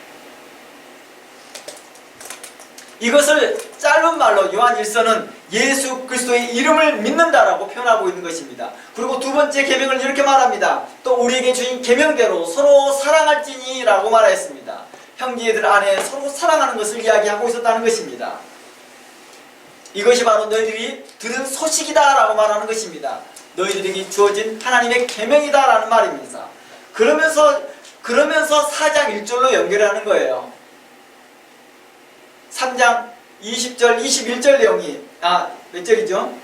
이것을 짧은 말로 요한 1서는 예수 그리스도의 이름을 믿는다라고 표현하고 있는 것입니다. 그리고 두 번째 계명을 이렇게 말합니다. 또 우리에게 주신 계명대로 서로 사랑할지니 라고 말하였습니다. 형제들 안에 서로 사랑하는 것을 이야기하고 있었다는 것입니다. 이것이 바로 너희들이 들은 소식이다 라고 말하는 것입니다. 너희들에게 주어진 하나님의 계명이다 라는 말입니다. 그러면서 4장 1절로 연결하는 거예요. 3장 20절, 21절 내용이 몇 절이죠?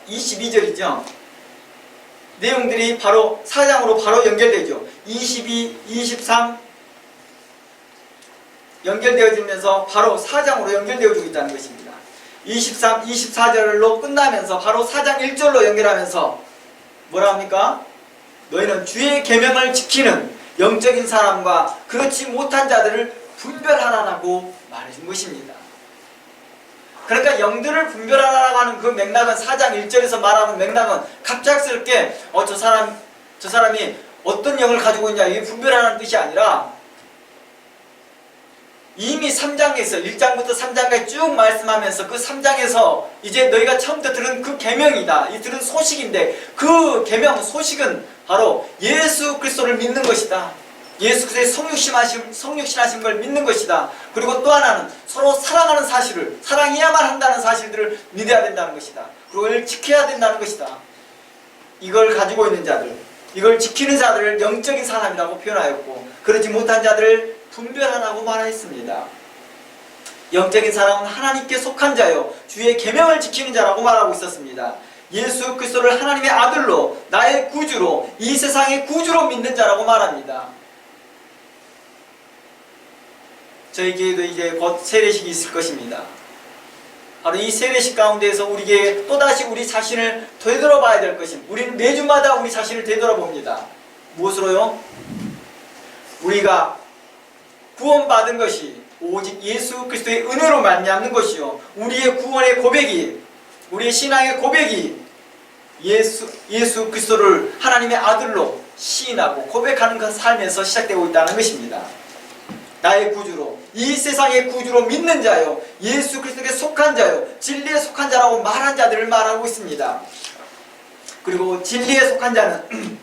22절이죠. 내용들이 바로 4장으로 바로 연결되죠. 22, 23 연결되어지면서 바로 4장으로 연결되어지고 있다는 것입니다. 23, 24절로 끝나면서 바로 4장 1절로 연결하면서 뭐라 합니까? 너희는 주의 계명을 지키는 영적인 사람과 그렇지 못한 자들을 분별하라고 말해준 것입니다. 그러니까 영들을 분별하라고 하는 그 맥락은 4장 1절에서 말하는 맥락은 갑작스럽게 저 사람이 어떤 영을 가지고 있냐 이게 분별하라는 뜻이 아니라 이미 3장에서 1장부터 3장까지 쭉 말씀하면서 그 3장에서 이제 너희가 처음부터 들은 그 계명이다. 이 들은 소식인데 그 계명 소식은 바로 예수 그리스도를 믿는 것이다. 예수 그리스도의 성육신하신 걸 믿는 것이다. 그리고 또 하나는 서로 사랑하는 사실을, 사랑해야만 한다는 사실들을 믿어야 된다는 것이다. 그리고 이걸 지켜야 된다는 것이다. 이걸 가지고 있는 자들, 이걸 지키는 자들을 영적인 사람이라고 표현하였고 그렇지 못한 자들을 분별하라고 말하였습니다. 영적인 사람은 하나님께 속한 자요 주의 계명을 지키는 자라고 말하고 있었습니다. 예수 그리스도를 하나님의 아들로 나의 구주로 이 세상의 구주로 믿는 자라고 말합니다. 저희에게도 이제 곧 세례식이 있을 것입니다. 바로 이 세례식 가운데에서 우리에게 또다시 우리 자신을 되돌아봐야 될 것입니다. 우리는 매주마다 우리 자신을 되돌아봅니다. 무엇으로요? 우리가 구원받은 것이 오직 예수 그리스도의 은혜로 말미암는 것이요 우리의 구원의 고백이, 우리의 신앙의 고백이 예수 그리스도를 하나님의 아들로 시인하고 고백하는 그 삶에서 시작되고 있다는 것입니다. 나의 구주로, 이 세상의 구주로 믿는 자요 예수 그리스도께 속한 자요 진리에 속한 자라고 말한 자들을 말하고 있습니다. 그리고 진리에 속한 자는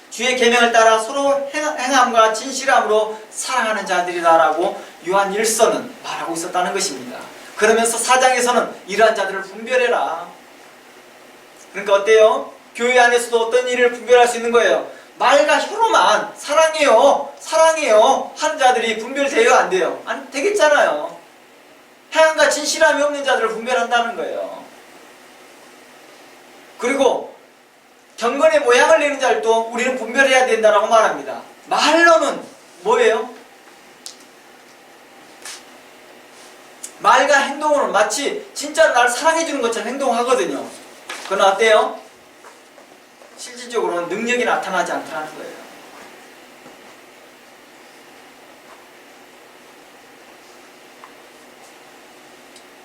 주의 계명을 따라 서로 행함과 진실함으로 사랑하는 자들이라고 요한 1서는 말하고 있었다는 것입니다. 그러면서 4장에서는 이러한 자들을 분별해라. 그러니까 어때요? 교회 안에서도 어떤 일을 분별할 수 있는 거예요? 말과 혀로만 사랑해요 사랑해요 하는 자들이 분별돼요 안 돼요? 안 되겠잖아요. 행함과 진실함이 없는 자들을 분별한다는 거예요. 그리고 경건의 모양을 내는 자들도 우리는 분별해야 된다라고 말합니다. 말로는 뭐예요? 말과 행동으로는 마치 진짜 나를 사랑해주는 것처럼 행동하거든요. 그러나 어때요? 실질적으로는 능력이 나타나지 않다는 거예요.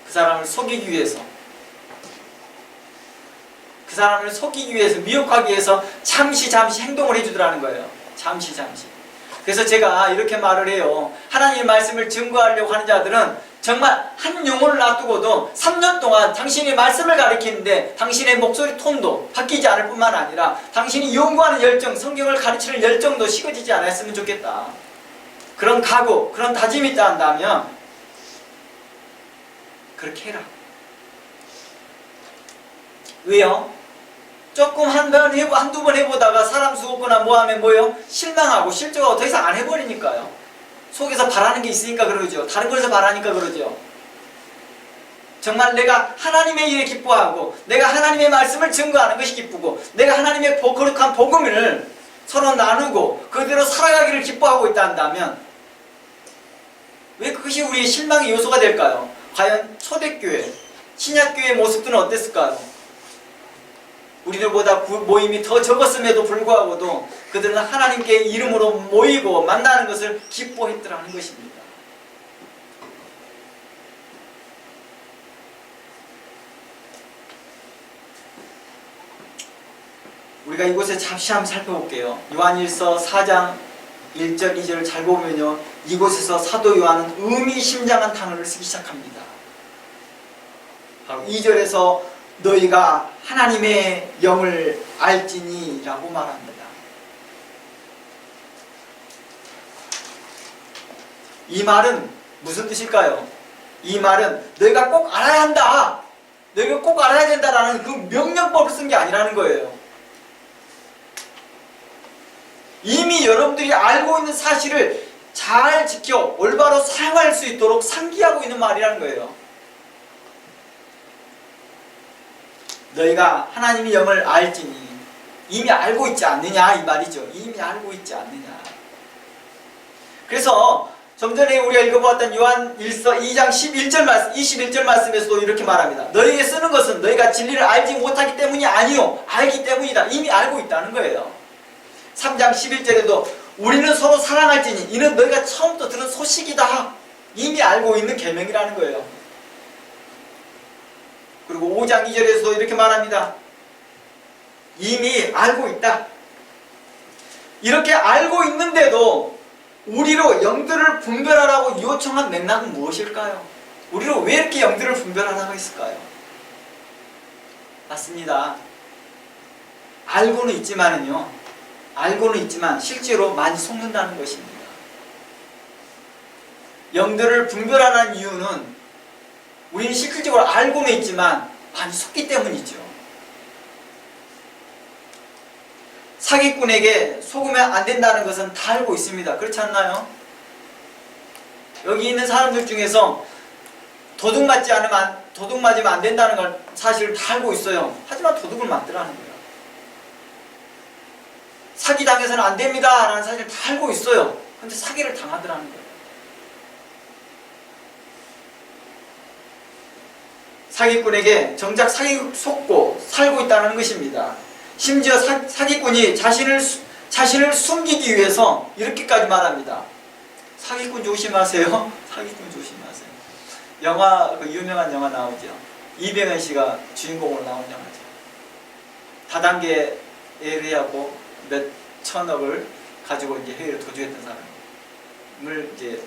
그 사람을 속이기 위해서, 그 사람을 속이기 위해서, 미혹하기 위해서 잠시 행동을 해주더라는 거예요. 잠시. 그래서 제가 이렇게 말을 해요. 하나님의 말씀을 증거하려고 하는 자들은 정말 한 영혼을 놔두고도 3년 동안 당신이 말씀을 가르치는데 당신의 목소리 톤도 바뀌지 않을 뿐만 아니라 당신이 연구하는 열정, 성경을 가르치는 열정도 식어지지 않았으면 좋겠다. 그런 각오, 그런 다짐이 있다 한다면 그렇게 해라. 왜요? 조금 한두 번 해보다가 사람 수없거나 뭐하면 뭐예요? 실망하고 실족하고 더 이상 안 해버리니까요. 속에서 바라는 게 있으니까 그러죠. 다른 것에서 바라니까 그러죠. 정말 내가 하나님의 일에 기뻐하고 내가 하나님의 말씀을 증거하는 것이 기쁘고 내가 하나님의 거룩한 복음을 서로 나누고 그대로 살아가기를 기뻐하고 있다 한다면 왜 그것이 우리의 실망의 요소가 될까요? 과연 초대교회, 신약교회의 모습들은 어땠을까요? 우리들보다 모임이 더 적었음에도 불구하고도 그들은 하나님께 이름으로 모이고 만나는 것을 기뻐했더라는 것입니다. 우리가 이곳에 잠시 한번 살펴볼게요. 요한일서 4장 1절 2절을 잘 보면요, 이곳에서 사도 요한은 의미심장한 단어를 쓰기 시작합니다. 바로 2절에서 너희가 하나님의 영을 알지니 라고 말합니다. 이 말은 무슨 뜻일까요? 이 말은 너희가 꼭 알아야 한다, 너희가 꼭 알아야 된다라는 그 명령법을 쓴 게 아니라는 거예요. 이미 여러분들이 알고 있는 사실을 잘 지켜 올바로 사용할 수 있도록 상기하고 있는 말이라는 거예요. 너희가 하나님의 영을 알지니, 이미 알고 있지 않느냐 이 말이죠. 이미 알고 있지 않느냐. 그래서 좀 전에 우리가 읽어보았던 요한일서 2장 21절 말씀에서도 이렇게 말합니다. 너희에게 쓰는 것은 너희가 진리를 알지 못하기 때문이 아니요 알기 때문이다. 이미 알고 있다는 거예요. 3장 11절에도 우리는 서로 사랑할지니 이는 너희가 처음부터 들은 소식이다. 이미 알고 있는 계명이라는 거예요. 그리고 5장 2절에서도 이렇게 말합니다. 이미 알고 있다. 이렇게 알고 있는데도 우리로 영들을 분별하라고 요청한 맥락은 무엇일까요? 우리로 왜 이렇게 영들을 분별하라고 했을까요? 맞습니다. 알고는 있지만 실제로 많이 속는다는 것입니다. 영들을 분별하는 이유는 우리는 실질적으로 알고는 있지만 많이 속기 때문이죠. 사기꾼에게 속으면 안 된다는 것은 다 알고 있습니다. 그렇지 않나요? 여기 있는 사람들 중에서 도둑 맞으면 안 된다는 걸 사실을 다 알고 있어요. 하지만 도둑을 맞더라는 거예요. 사기당해서는 안 됩니다 라는 사실을 다 알고 있어요. 근데 사기를 당하더라는 거예요. 사기꾼에게 정작 속고 살고 있다는 것입니다. 심지어 사기꾼이 자신을 숨기기 위해서 이렇게까지 말합니다. 사기꾼 조심하세요. 사기꾼 조심하세요. 영화, 유명한 영화 나오죠. 이병헌 씨가 주인공으로 나온 영화죠. 다단계 의뢰하고 몇 천억을 가지고 이제 해외로 도주했던 사람을 이제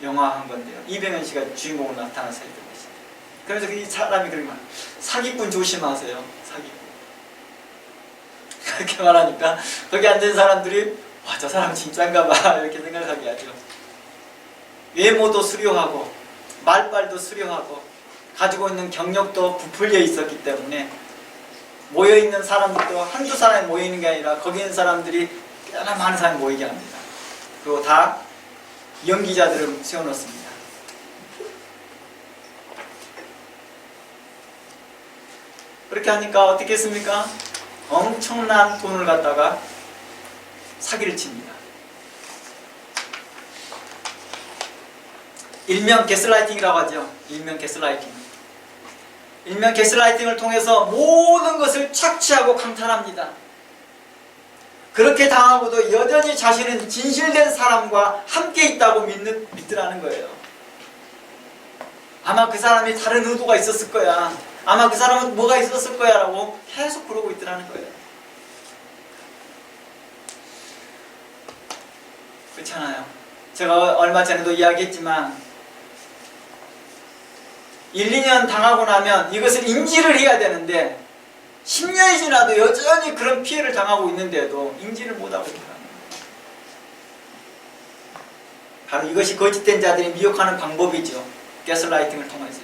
영화한 건데요. 이병헌 씨가 주인공으로 나타나서 했던 것입니다. 그래서 이 사람이 그렇게 말해요. 사기꾼 조심하세요. 사기꾼. 그렇게 말하니까 거기 앉은 사람들이 와, 저 사람 진짠가 봐 이렇게 생각하게 하죠. 외모도 수려하고 말빨도 수려하고 가지고 있는 경력도 부풀려 있었기 때문에 모여있는 사람들도 한두 사람이 모이는 게 아니라 거기 있는 사람들이 꽤나 많은 사람이 모이게 합니다. 그리고 다 연기자들을 세워놓습니다. 그렇게 하니까 어떻게 했습니까? 엄청난 돈을 갖다가 사기를 칩니다. 일명 게스라이팅이라고 하죠. 일명 게스라이팅을 통해서 모든 것을 착취하고 강탈합니다. 그렇게 당하고도 여전히 자신은 진실된 사람과 함께 있다고 믿더라는 거예요. 아마 그 사람이 다른 의도가 있었을 거야. 아마 그 사람은 뭐가 있었을 거야 라고 계속 그러고 있더라는 거예요. 그렇잖아요. 제가 얼마 전에도 이야기했지만 1, 2년 당하고 나면 이것을 인지를 해야 되는데 10년이 지나도 여전히 그런 피해를 당하고 있는데도 인지를 못하고 있더라는 거예요. 바로 이것이 거짓된 자들이 미혹하는 방법이죠. 가스라이팅을 통해서요.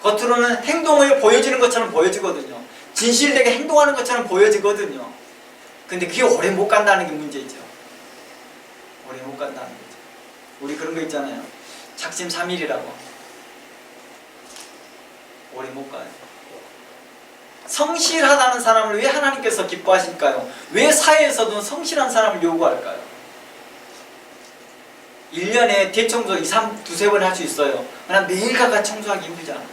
겉으로는 행동을 보여주는 것처럼 보여지거든요. 진실되게 행동하는 것처럼 보여지거든요. 근데 그게 오래 못 간다는 게 문제죠. 오래 못 간다는 거죠. 우리 그런 거 있잖아요. 작심삼일이라고. 오래 못 가요. 성실하다는 사람을 왜 하나님께서 기뻐하실까요? 왜 사회에서도 성실한 사람을 요구할까요? 1년에 대청소 2, 3, 두세 번 할 수 있어요. 그러나 매일같이 청소하기 힘들잖아요.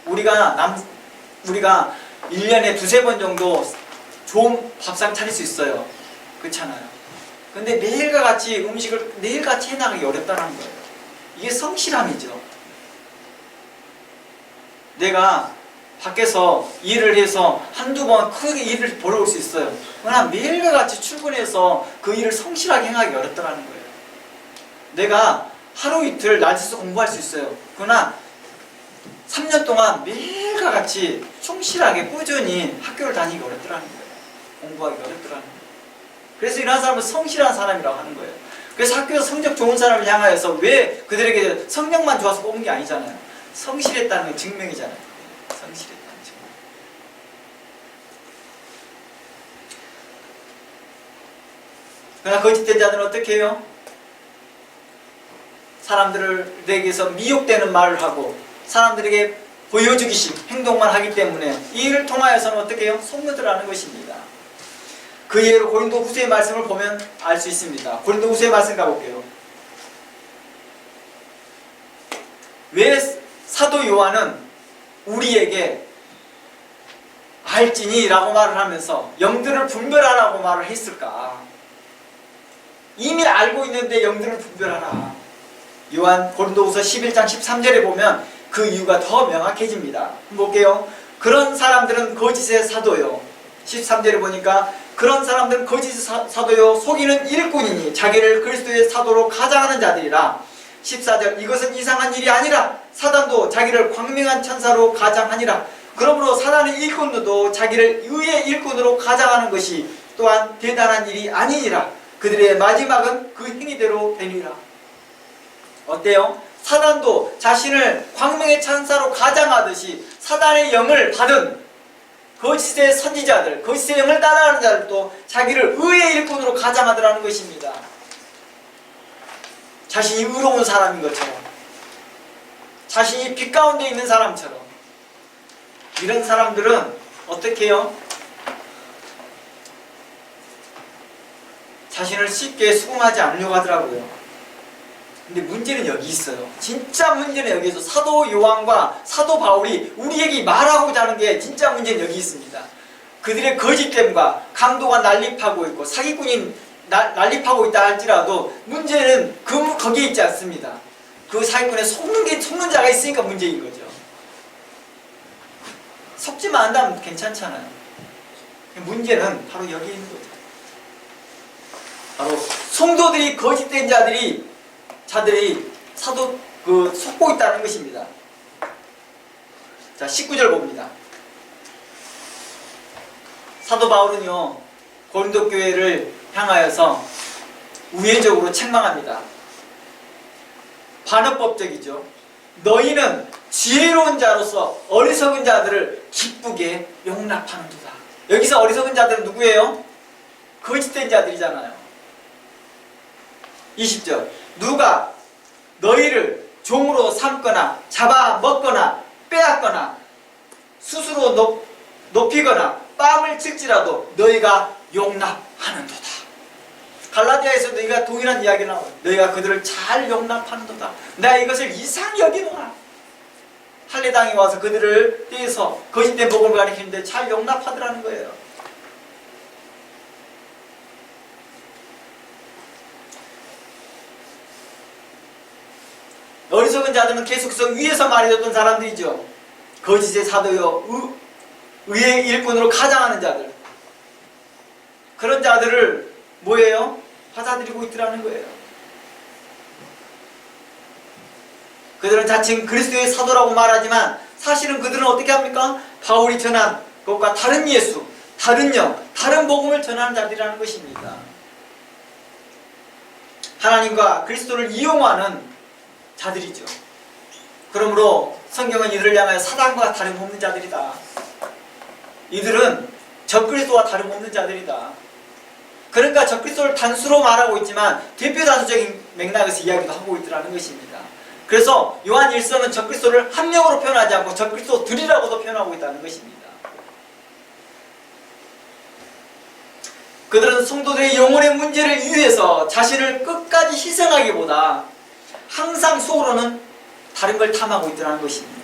우리가 1년에 두세 번 정도 좋은 밥상 차릴 수 있어요. 그렇잖아요. 근데 매일과 같이 음식을 매일같이 해나가기 어렵다는 거예요. 이게 성실함이죠. 내가 밖에서 일을 해서 한두 번 크게 일을 벌어올 수 있어요. 그러나 매일과 같이 출근해서 그 일을 성실하게 행하기 어렵다는 거예요. 내가 하루 이틀 낮에서 공부할 수 있어요. 그러나 3년 동안 매일과 같이 충실하게 꾸준히 학교를 다니기 어렵더라는 거예요. 공부하기 어렵더라는 거예요. 그래서 이런 사람은 성실한 사람이라고 하는 거예요. 그래서 학교에서 성적 좋은 사람을 향하여서 왜 그들에게 성적만 좋아서 뽑은 게 아니잖아요. 성실했다는 게 증명이잖아요. 성실했다는 증명. 그러나 거짓된 자들은 어떻게 해요? 사람들에게서 미혹되는 말을 하고 사람들에게 보여주기식 행동만 하기 때문에 이 일을 통하여서는 어떻게 해요? 속물들하는 것입니다. 그 예로 고린도 후서의 말씀을 보면 알 수 있습니다. 고린도 후서의 말씀 가볼게요. 왜 사도 요한은 우리에게 알지니 라고 말을 하면서 영들을 분별하라고 말을 했을까? 이미 알고 있는데 영들을 분별하라. 요한 고린도후서 11장 13절에 보면 그 이유가 더 명확해집니다. 볼게요. 그런 사람들은 거짓의 사도요. 13절에 보니까 그런 사람들은 거짓의 사도요 속이는 일꾼이니 자기를 그리스도의 사도로 가장하는 자들이라. 14절 이것은 이상한 일이 아니라 사단도 자기를 광명한 천사로 가장하니라. 그러므로 사단의 일꾼도 자기를 의의 일꾼으로 가장하는 것이 또한 대단한 일이 아니니라. 그들의 마지막은 그 행위대로 되리라. 어때요? 사단도 자신을 광명의 천사로 가장하듯이 사단의 영을 받은 거짓의 선지자들, 거짓의 영을 따라하는 자들도 자기를 의의 일꾼으로 가장하더라는 것입니다. 자신이 의로운 사람인 것처럼, 자신이 빛 가운데 있는 사람처럼. 이런 사람들은 어떻게 해요? 자신을 쉽게 수긍하지 않으려고 하더라고요. 근데 문제는 여기 있어요. 진짜 문제는 여기에서 사도 요한과 사도 바울이 우리에게 말하고자 하는 게 진짜 문제는 여기 있습니다. 그들의 거짓됨과 강도가 난립하고 있고 사기꾼이 난립하고 있다 할지라도 문제는 거기에 있지 않습니다. 그 사기꾼에 속는 자가 있으니까 문제인 거죠. 속지만 않다면 괜찮잖아요. 문제는 바로 여기 있는 거죠. 바로 성도들이 거짓된 자들이 속고 있다는 것입니다. 자, 19절 봅니다. 사도 바울은요, 고린도 교회를 향하여서 우회적으로 책망합니다. 반어법적이죠. 너희는 지혜로운 자로서 어리석은 자들을 기쁘게 용납하는도다. 여기서 어리석은 자들은 누구예요? 거짓된 자들이잖아요. 20절 누가 너희를 종으로 삼거나 잡아먹거나 빼앗거나 스스로 높이거나 뺨을 칠지라도 너희가 용납하는도다. 갈라디아에서 너희가 동일한 이야기가 나와요. 너희가 그들을 잘 용납하는도다. 내가 이것을 이상히 여기노라. 할례당에 와서 그들을 떼서 거짓된 복음을 가리키는데 잘 용납하더라는 거예요. 어리석은 자들은 계속해서 위에서 말해줬던 사람들이죠. 거짓의 사도요, 의의 일꾼으로 가장하는 자들. 그런 자들을 뭐예요? 받아들이고 있더라는 거예요. 그들은 자칭 그리스도의 사도라고 말하지만 사실은 그들은 어떻게 합니까? 바울이 전한 것과 다른 예수, 다른 영, 다른 복음을 전하는 자들이라는 것입니다. 하나님과 그리스도를 이용하는 자들이죠. 그러므로 성경은 이들을 향하여 사단과 다름없는 자들이다. 이들은 적그리스도와 다름없는 자들이다. 그러니까 적그리스도를 단수로 말하고 있지만 대표 단수적인 맥락에서 이야기도 하고 있더라는 것입니다. 그래서 요한 1서는 적그리스도를 한 명으로 표현하지 않고 적그리스도들이라고도 표현하고 있다는 것입니다. 그들은 성도들의 영혼의 문제를 위해서 자신을 끝까지 희생하기보다 항상 속으로는 다른 걸 탐하고 있더라는 것입니다.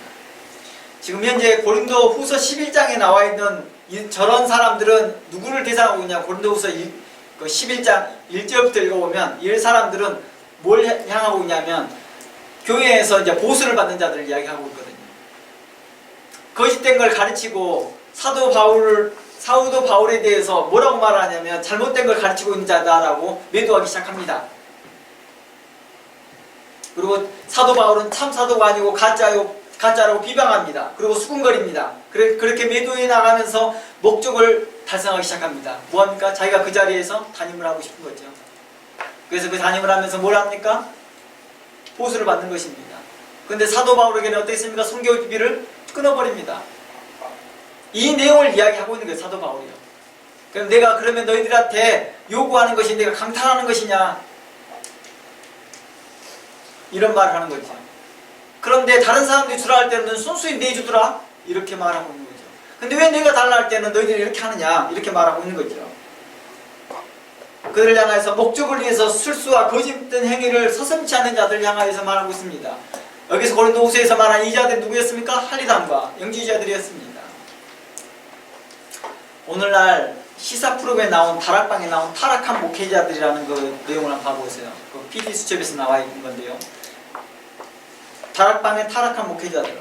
지금 현재 고린도 후서 11장에 나와 있는 저런 사람들은 누구를 대상하고 있냐? 고린도 후서 11장 1절부터 읽어보면 이 사람들은 뭘 향하고 있냐면 교회에서 이제 보수를 받는 자들을 이야기하고 있거든요. 거짓된 걸 가르치고 사도 바울에 대해서 뭐라고 말하냐면 잘못된 걸 가르치고 있는 자다라고 매도하기 시작합니다. 그리고 사도 바울은 참 사도가 아니고 가짜라고 비방합니다. 그리고 수군거립니다. 그렇게 매도해 나가면서 목적을 달성하기 시작합니다. 뭐합니까? 자기가 그 자리에서 담임을 하고 싶은 거죠. 그래서 그 담임을 하면서 뭘 합니까? 보수를 받는 것입니다. 그런데 사도 바울에게는 어떻습니까? 성경비비를 끊어버립니다. 이 내용을 이야기하고 있는 거예요. 사도 바울이요. 그럼 내가 그러면 너희들한테 요구하는 것이 내가 강탈하는 것이냐? 이런 말을 하는 거죠. 그런데 다른 사람들이 주라 할 때는 순수히 내주더라 이렇게 말하고 있는 거죠. 근데 왜 내가 달라 할 때는 너희들이 이렇게 하느냐 이렇게 말하고 있는 거죠. 그들을 향해서 목적을 위해서 술수와 거짓된 행위를 서슴지 않는 자들을 향하여서 말하고 있습니다. 여기서 고린도후서에서 말한 이 자들이 누구였습니까? 할리당과 영지주의자들이었습니다. 오늘날 시사 프로그램에 나온 다락방에 나온 타락한 목회자들이라는 그 내용을 한번 봐보세요. 그 PD 수첩에서 나와 있는 건데요. 다락방의 타락한 목회자들.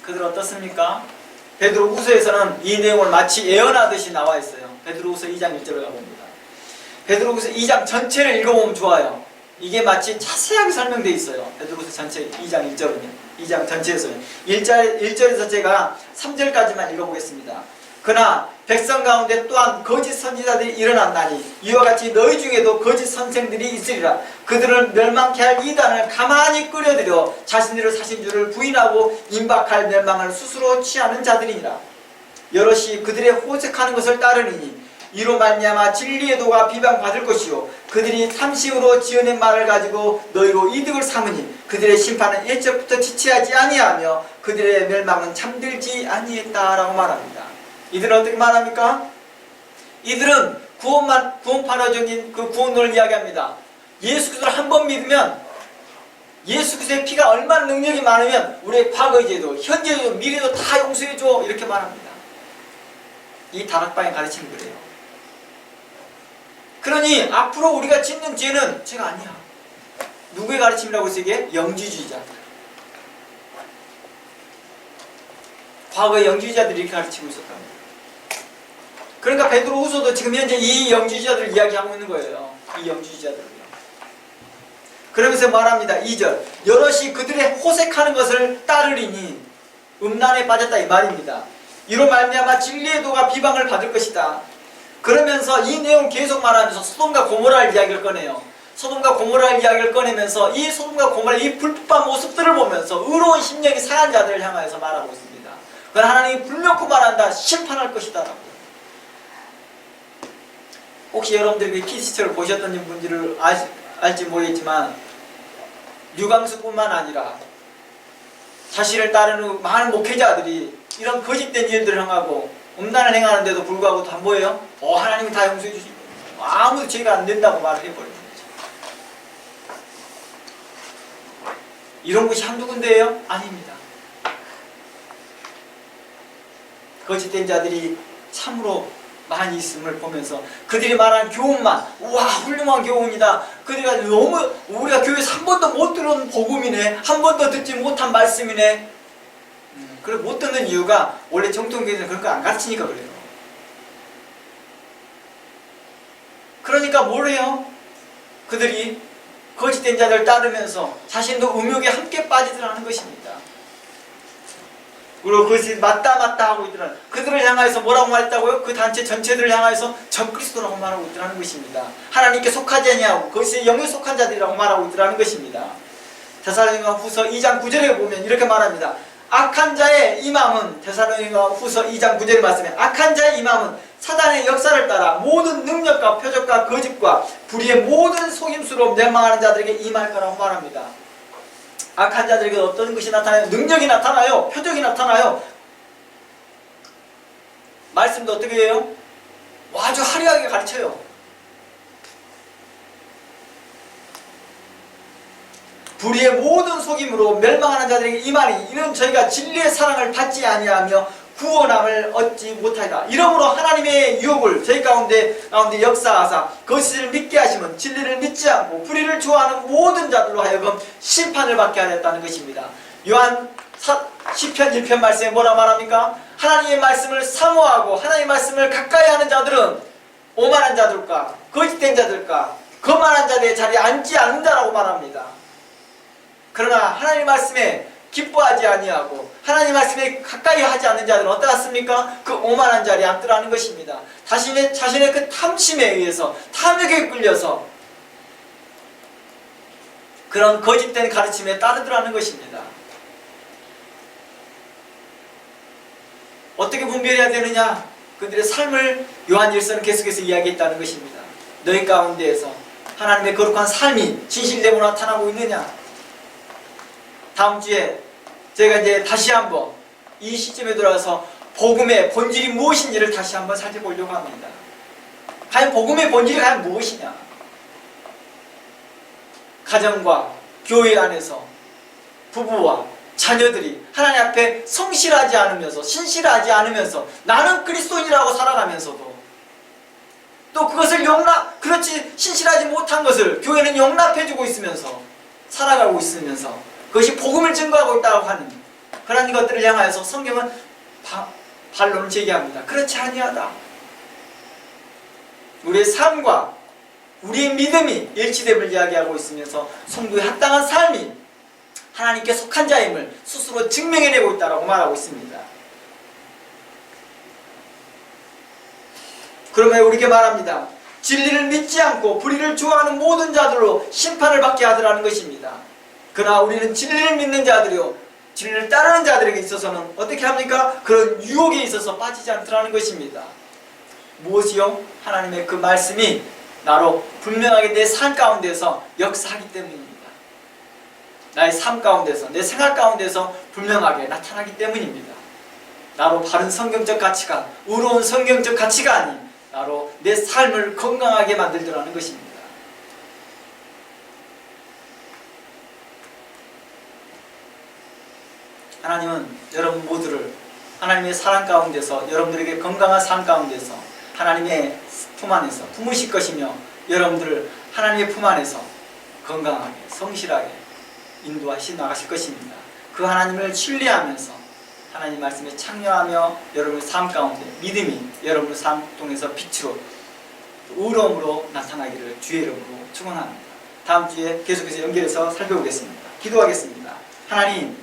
그들 어떻습니까? 베드로후서에서는 이 내용을 마치 예언하듯이 나와 있어요. 베드로후서 2장 1절을 가봅니다. 베드로후서 2장 전체를 읽어보면 좋아요. 이게 마치 자세하게 설명되어 있어요. 베드로후서 전체 2장 1절은요. 2장 전체에서요. 1절에서 제가 3절까지만 읽어보겠습니다. 그러나 백성 가운데 또한 거짓 선지자들이 일어났나니 이와 같이 너희 중에도 거짓 선생들이 있으리라. 그들을 멸망케 할 이단을 가만히 끌어들여 자신들을 사신 줄을 부인하고 임박할 멸망을 스스로 취하는 자들이니라. 여럿이 그들의 호색하는 것을 따르니 이로 말미암아 진리의 도가 비방받을 것이요 그들이 탐심으로 지어낸 말을 가지고 너희로 이득을 삼으니 그들의 심판은 예적부터 지체하지 아니하며 그들의 멸망은 잠들지 아니했다라고 말합니다. 이들은 어떻게 말합니까? 이들은 구원파로적인 그 구원론을 이야기합니다. 예수 그리스도를 한 번 믿으면 예수 그리스도의 피가 얼마나 능력이 많으면 우리의 과거의 죄도 현재도 미래도 다 용서해줘 이렇게 말합니다. 이 다락방에 가르치는 거예요. 그러니 앞으로 우리가 짓는 죄는 죄가 아니야. 누구의 가르침이라고 해서 이게? 영지주의자. 과거의 영지주의자들이 이렇게 가르치고 있었답니다. 그러니까 베드로후서도 지금 현재 이 영지주의자들을 이야기하고 있는 거예요. 이 영지주의자들을요. 그러면서 말합니다. 2절 여럿이 그들의 호색하는 것을 따르리니 음란에 빠졌다 이 말입니다. 이로 말미암아 진리의 도가 비방을 받을 것이다. 그러면서 이 내용 계속 말하면서 소돔과 고모라의 이야기를 꺼내요. 소돔과 고모라의 이야기를 꺼내면서 이 소돔과 고모라의 이 불법한 모습들을 보면서 의로운 심령이 상한 자들을 향하여서 말하고 있습니다. 그건 하나님이 불명코 말한다. 심판할 것이다 라고. 혹시 여러분들이 피시처를 보셨던 분들을 알지 모르겠지만 류광수뿐만 아니라 자신을 따르는 많은 목회자들이 이런 거짓된 일들을 행하고 음란을 행하는데도 불구하고 다 뭐예요? 하나님이 다 용서해 주시고 아무도 죄가 안 된다고 말을 해버리는 거죠. 이런 것이 한두 군데예요? 아닙니다. 거짓된 자들이 참으로 많이 있음을 보면서 그들이 말하는 교훈만 우와 훌륭한 교훈이다. 그들이 너무 우리가 교회에서 한 번도 못 들은 복음이네. 한 번도 듣지 못한 말씀이네. 그리고 못 듣는 이유가 원래 정통교회에서는 그런 거 안 가르치니까 그래요. 그러니까 뭘 해요? 그들이 거짓된 자들을 따르면서 자신도 음욕에 함께 빠지더라는 것입니다. 그리고 그것이 맞다 하고 있더라는 그들을 향해서 뭐라고 말했다고요? 그 단체 전체들을 향해서 적그리스도라고 말하고 있더라는 것입니다. 하나님께 속하지 아니하고 그것이 영에 속한 자들이라고 말하고 있더라는 것입니다. 데살로니가 후서 2장 9절에 보면 이렇게 말합니다. 악한 자의 임함은 데살로니가 후서 2장 9절의 말씀에 악한 자의 임함은 사단의 역사를 따라 모든 능력과 표적과 거짓과 불의의 모든 속임수로 멸망하는 자들에게 임할 거라고 말합니다. 악한 자들에게 어떤 것이 나타나요? 능력이 나타나요. 표적이 나타나요. 말씀도 어떻게 해요? 아주 화려하게 가르쳐요. 불의의 모든 속임으로 멸망하는 자들에게 임하니 이는 저희가 진리의 사랑을 받지 아니하며 구원함을 얻지 못하리라. 이러므로 하나님의 유혹을 저희 가운데 역사하사 거짓을 믿게 하시면 진리를 믿지 않고 불의를 좋아하는 모든 자들로 하여금 심판을 받게 하였다는 것입니다. 요한 시편 1편 말씀에 뭐라 말합니까? 하나님의 말씀을 사모하고 하나님의 말씀을 가까이 하는 자들은 오만한 자들과 거짓된 자들과 거만한 자들의 자리에 앉지 않는 자라고 말합니다. 그러나 하나님의 말씀에 기뻐하지 아니하고 하나님 말씀에 가까이 하지 않는 자들은 어떠했습니까? 그 오만한 자리에 앉더라는 것입니다. 자신의 그 탐심에 의해서 탐욕에 끌려서 그런 거짓된 가르침에 따르더라는 것입니다. 어떻게 분별해야 되느냐? 그들의 삶을 요한 1서는 계속해서 이야기했다는 것입니다. 너희 가운데에서 하나님의 거룩한 삶이 진실되고 나타나고 있느냐? 다음 주에 제가 이제 다시 한번 이 시점에 들어와서 복음의 본질이 무엇인지를 다시 한번 살펴보려고 합니다. 과연 복음의 본질이 과연 무엇이냐? 가정과 교회 안에서 부부와 자녀들이 하나님 앞에 성실하지 않으면서 신실하지 않으면서 나는 그리스도인이라고 살아가면서도 또 그것을 그렇지 신실하지 못한 것을 교회는 용납해주고 있으면서 살아가고 있으면서 그것이 복음을 증거하고 있다고 하는 그런 것들을 향하여서 성경은 반론을 제기합니다. 그렇지 아니하다. 우리의 삶과 우리의 믿음이 일치됨을 이야기하고 있으면서 성도의 합당한 삶이 하나님께 속한 자임을 스스로 증명해내고 있다고 말하고 있습니다. 그러면 우리에게 말합니다. 진리를 믿지 않고 불의를 좋아하는 모든 자들로 심판을 받게 하더라는 것입니다. 그러나 우리는 진리를 믿는 자들이요 진리를 따르는 자들에게 있어서는 어떻게 합니까? 그런 유혹에 있어서 빠지지 않더라는 것입니다. 무엇이요? 하나님의 그 말씀이 나로 분명하게 내 삶 가운데서 역사하기 때문입니다. 나의 삶 가운데서 내 생활 가운데서 분명하게 나타나기 때문입니다. 나로 바른 성경적 가치가 의로운 성경적 가치가 아닌 나로 내 삶을 건강하게 만들더라는 것입니다. 하나님은 여러분 모두를 하나님의 사랑 가운데서 여러분들에게 건강한 삶 가운데서 하나님의 품 안에서 품으실 것이며 여러분들을 하나님의 품 안에서 건강하게 성실하게 인도하시 나가실 것입니다. 그 하나님을 신뢰하면서 하나님 말씀에 참여하며 여러분의 삶 가운데 믿음이 여러분의 삶 통해서 빛으로 의로움으로 나타나기를 주의 이름으로 축원합니다. 다음 주에 계속해서 연결해서 살펴보겠습니다. 기도하겠습니다. 하나님